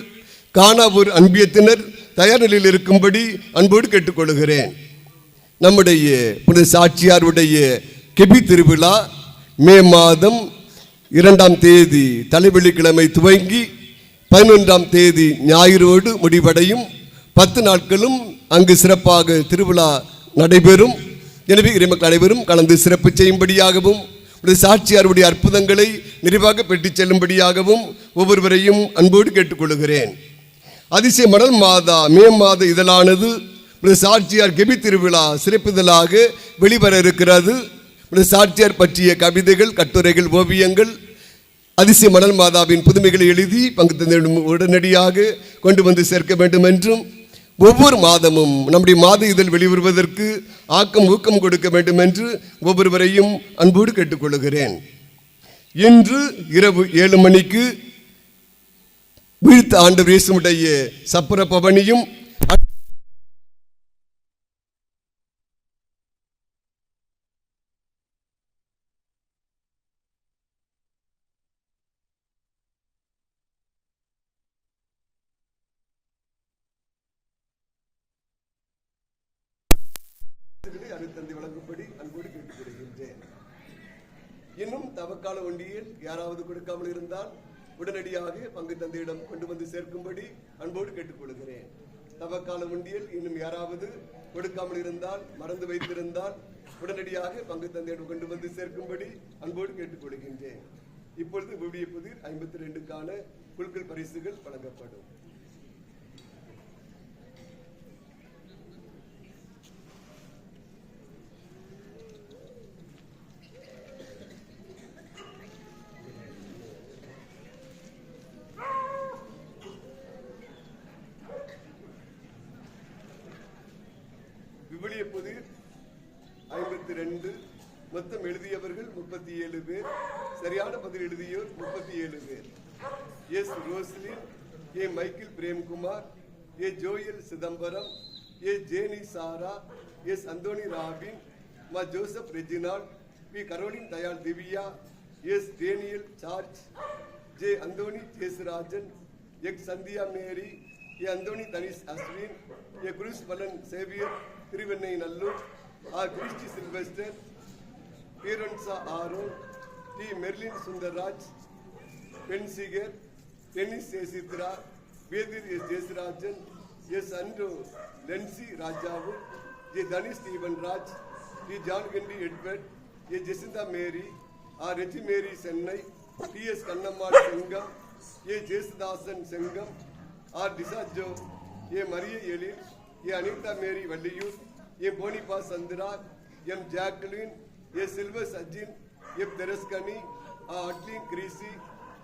காணாவூர் அன்பியத்தினர் தயார் நிலையில் இருக்கும்படி அன்போடு கேட்டுக்கொள்கிறேன். நம்முடைய புனித சாட்சியாருடைய கெபி திருவிழா மே மாதம் 2ஆம் தேதி தலைவெள்ளிக்கிழமை துவங்கி 11ஆம் தேதி ஞாயிறோடு முடிவடையும். 10 நாட்களும் அங்கு சிறப்பாக திருவிழா நடைபெறும். எனவே இறைமக்கள் அனைவரும் கலந்து சிறப்பு செய்யும்படியாகவும் சாட்சியாருடைய அற்புதங்களை நிறைவாக பெற்றுச் செல்லும்படியாகவும் ஒவ்வொருவரையும் அன்போடு கேட்டுக்கொள்கிறேன். அதிசய மணல் மாதா மே மாத இதழானது சாட்சியார் கெபி திருவிழா சிறப்பிதழாக வெளிவர இருக்கிறது. சாட்சியார் பற்றிய கவிதைகள், கட்டுரைகள், ஓவியங்கள் அதிசய மணல் மாதாவின் புதுமைகளை எழுதி பங்கு தந்தையிடம் உடனடியாக கொண்டு வந்து சேர்க்க வேண்டும் என்றும், ஒவ்வொரு மாதமும் நம்முடைய மாத இதழ் வெளிவருவதற்கு ஆக்கம் ஊக்கம் கொடுக்க வேண்டும் என்று ஒவ்வொருவரையும் அன்போடு கேட்டுக்கொள்கிறேன். இன்று இரவு 7 மணிக்கு வீழ்த்த ஆண்டவர் இயேசுவுடைய சப்பர பவனியும் அருத்தந்தை வழங்கும்படி அன்போடு கேட்டுக்கொள்கின்றேன். இன்னும் தவக்கால ஒண்டியில் யாராவது கொடுக்காமல் இருந்தால் உடனடியாக பங்கு தந்தையிடம் கொண்டு வந்து சேர்க்கும்படி அன்போடு கேட்டுக்கொள்கிறேன். தவக்கால ஒண்டியில் இன்னும் யாராவது கொடுக்காமல் இருந்தால், மறந்து வைத்திருந்தால் உடனடியாக பங்கு தந்தையிடம் கொண்டு வந்து சேர்க்கும்படி அன்போடு கேட்டுக்கொள்கின்றேன். இப்பொழுது விவிலிய புதிர் 52க்கான குழுக்கள் பரிசுகள் வழங்கப்படும். விவிலிய புதிர் 52, மொத்தம் எழுதியவர்கள் 37 பேர், சரியான பதில் எழுதியோர் 37 பேர். S Roslin, A Michael Premkumar, A Joel Chidambaram, A Jenny Sarah, S Anthony Robin, மா ஜோசப் ரெஜினால்ட், பி கரோலின் தயாள் திவ்யா, எஸ் டேனியல் சார்ஜ், ஜே அந்தோனி ஜேசுராஜன், எக் சந்தியா மேரி, ஏ அந்தோனி தனிஷ் அஸ்வின், ஏ குருஸ் பலன் சேவியர் திருவெண்ணை நல்லூர், ஆர் கிறிஸ்டி சில்வெஸ்டர், பீரன்சா ஆரோன், டி மெர்லின் சுந்தர்ராஜ், பென்சிகர், டென்னிஸ் ஏசித்ரா, வேதிர் எஸ் ஜெயசுராஜன், எஸ் அன்ட்ரோ லென்சி ராஜாவு, ஏ தனி Steven Raj, D John கெண்டி Edward, A Jacintha Mary, R Reji Mary Chennai, T S Kannammal Chengam, A Jesudasan Chengam, R டிசாஜோ, A Maria Ezhil, A Anitha Mary Valliyoor, A போனிபா Chandra, M Jacqueline, A Silver Sajin, M தெரஸ்கனி, ஆ அட்லின் கிரீசி,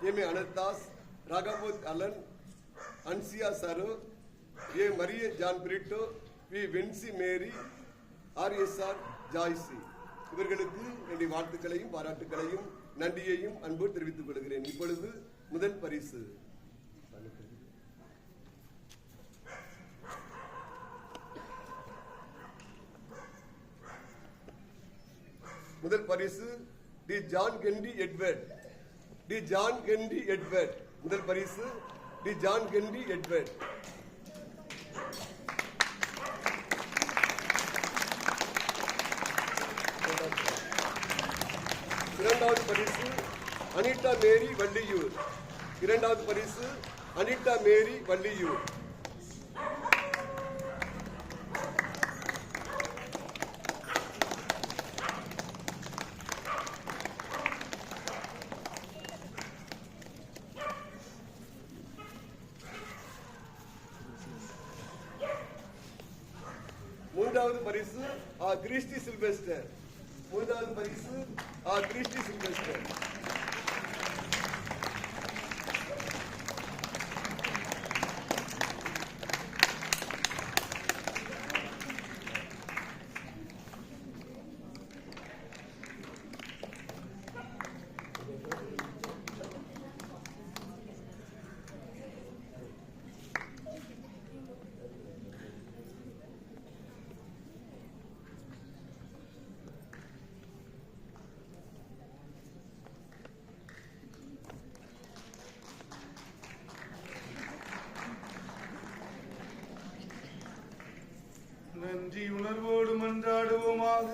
எம் ஏ அனத்தாஸ், ராகபோத் அலன், அன்சியா சரோ, A Maria John Brito, V வென்சி மேரி, ஆர்எஸ்ஆர் ஜாய்சி. இவர்களுக்கு என்னுடைய வாழ்த்துக்களையும் பாராட்டுக்களையும் நன்றியையும் அன்போடு தெரிவித்துக் கொள்கிறேன். இப்பொழுது முதல் பரிசு. முதல் பரிசு D John கெண்டி Edward. D John கெண்டி Edward. முதல் பரிசு டி ஜான் கெண்டி எட்வர்ட். இரண்டாவது பரிசு அனிதா மேரி வள்ளியூர். இரண்டாவது பரிசு அனிதா மேரி வள்ளியூர். மூன்றாவது பரிசு கிறிஸ்டி சில்வெஸ்டர். மூன்றாவது பரிசு கிறிஸ்டி சில்வெஸ்டர். நன்றி உணர்வோடு மன்றாடுவோமாக.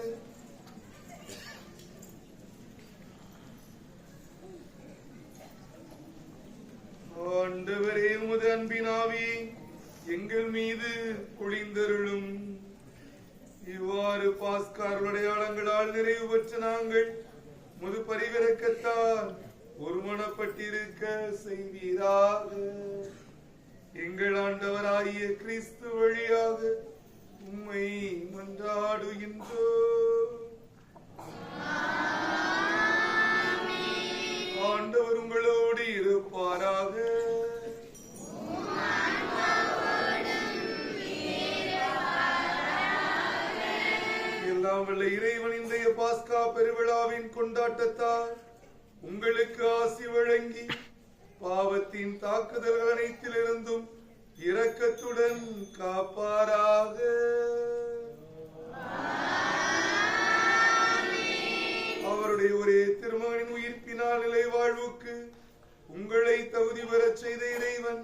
ஆண்டவரே, ஆண்டவரே, உமது அன்பினாவி எங்கள் மீது பொழிந்தருளும். இவ்வாறு பாஸ்கார் அடையாளங்களால் நிறைவு பெற்ற நாங்கள் முது பரிவிரக்கத்தால் ஒருமனப்பட்டிருக்க செய்வீராக. எங்கள் ஆண்டவராகிய கிறிஸ்து வழியாக உம்மை மன்றாடுகின்றோம். ஆண்டவர் உங்களோடு இருப்பாராக. எல்லாம் வல்ல இறைவன் இன்றைய பாஸ்கா பெருவிழாவின் கொண்டாட்டத்தால் உங்களுக்கு ஆசி வழங்கி பாவத்தின் தாக்குதல்கள் அனைத்திலிருந்தும் இரக்கத்துடன் காப்பாராக. அவருடைய ஒரே திருமகனின் உயிர்ப்பினால் நிலை வாழ்வுக்கு உங்களை தகுதி பெறச் செய்த இறைவன்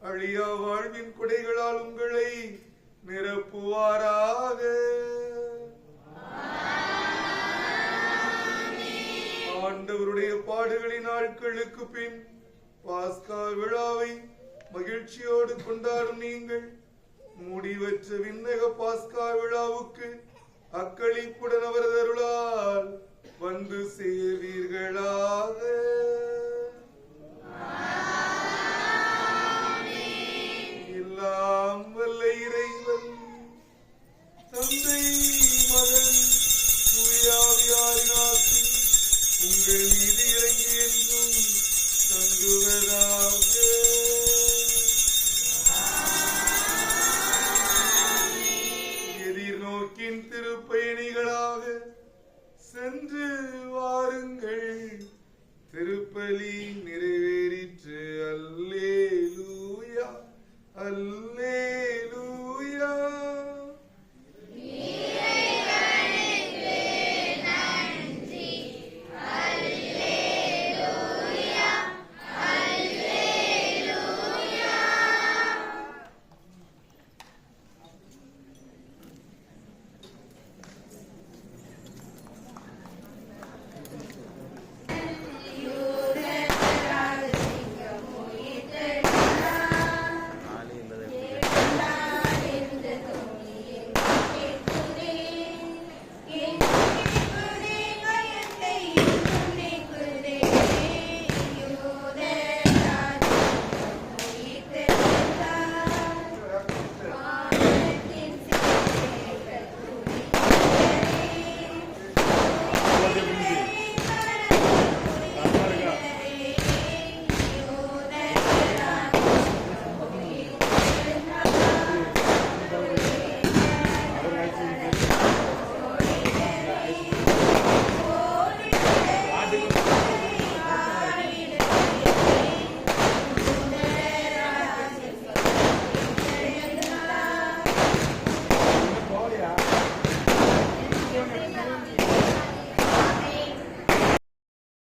அழியா வாழ்வின் கொடைகளால் உங்களை நிரப்புவாராக. ஆண்டவருடைய பாடுகளின் நாட்களுக்கு பின் பாஸ்கா விழாவை மகிழ்ச்சியோடு கொண்டாடும் நீங்கள் முடிவற்ற விண்ணக பாஸ்கா விழாவுக்கு அக்களிப்புடன் அவரது அருளால் வந்து சேர்வீர்களாக. எல்லாம் வல்ல இறைவன் தந்தை, மகன், தூயாவியாரின் ஆசி உங்கள் மீது இறங்கி என்றும் தங்குவதாக. எதிர்நோக்கின் திருப்பயணிகளாக சென்று வாருங்கள். திருப்பலி நிறைவேறிற்று. அல்லேலூயா, அல்லேலூயா.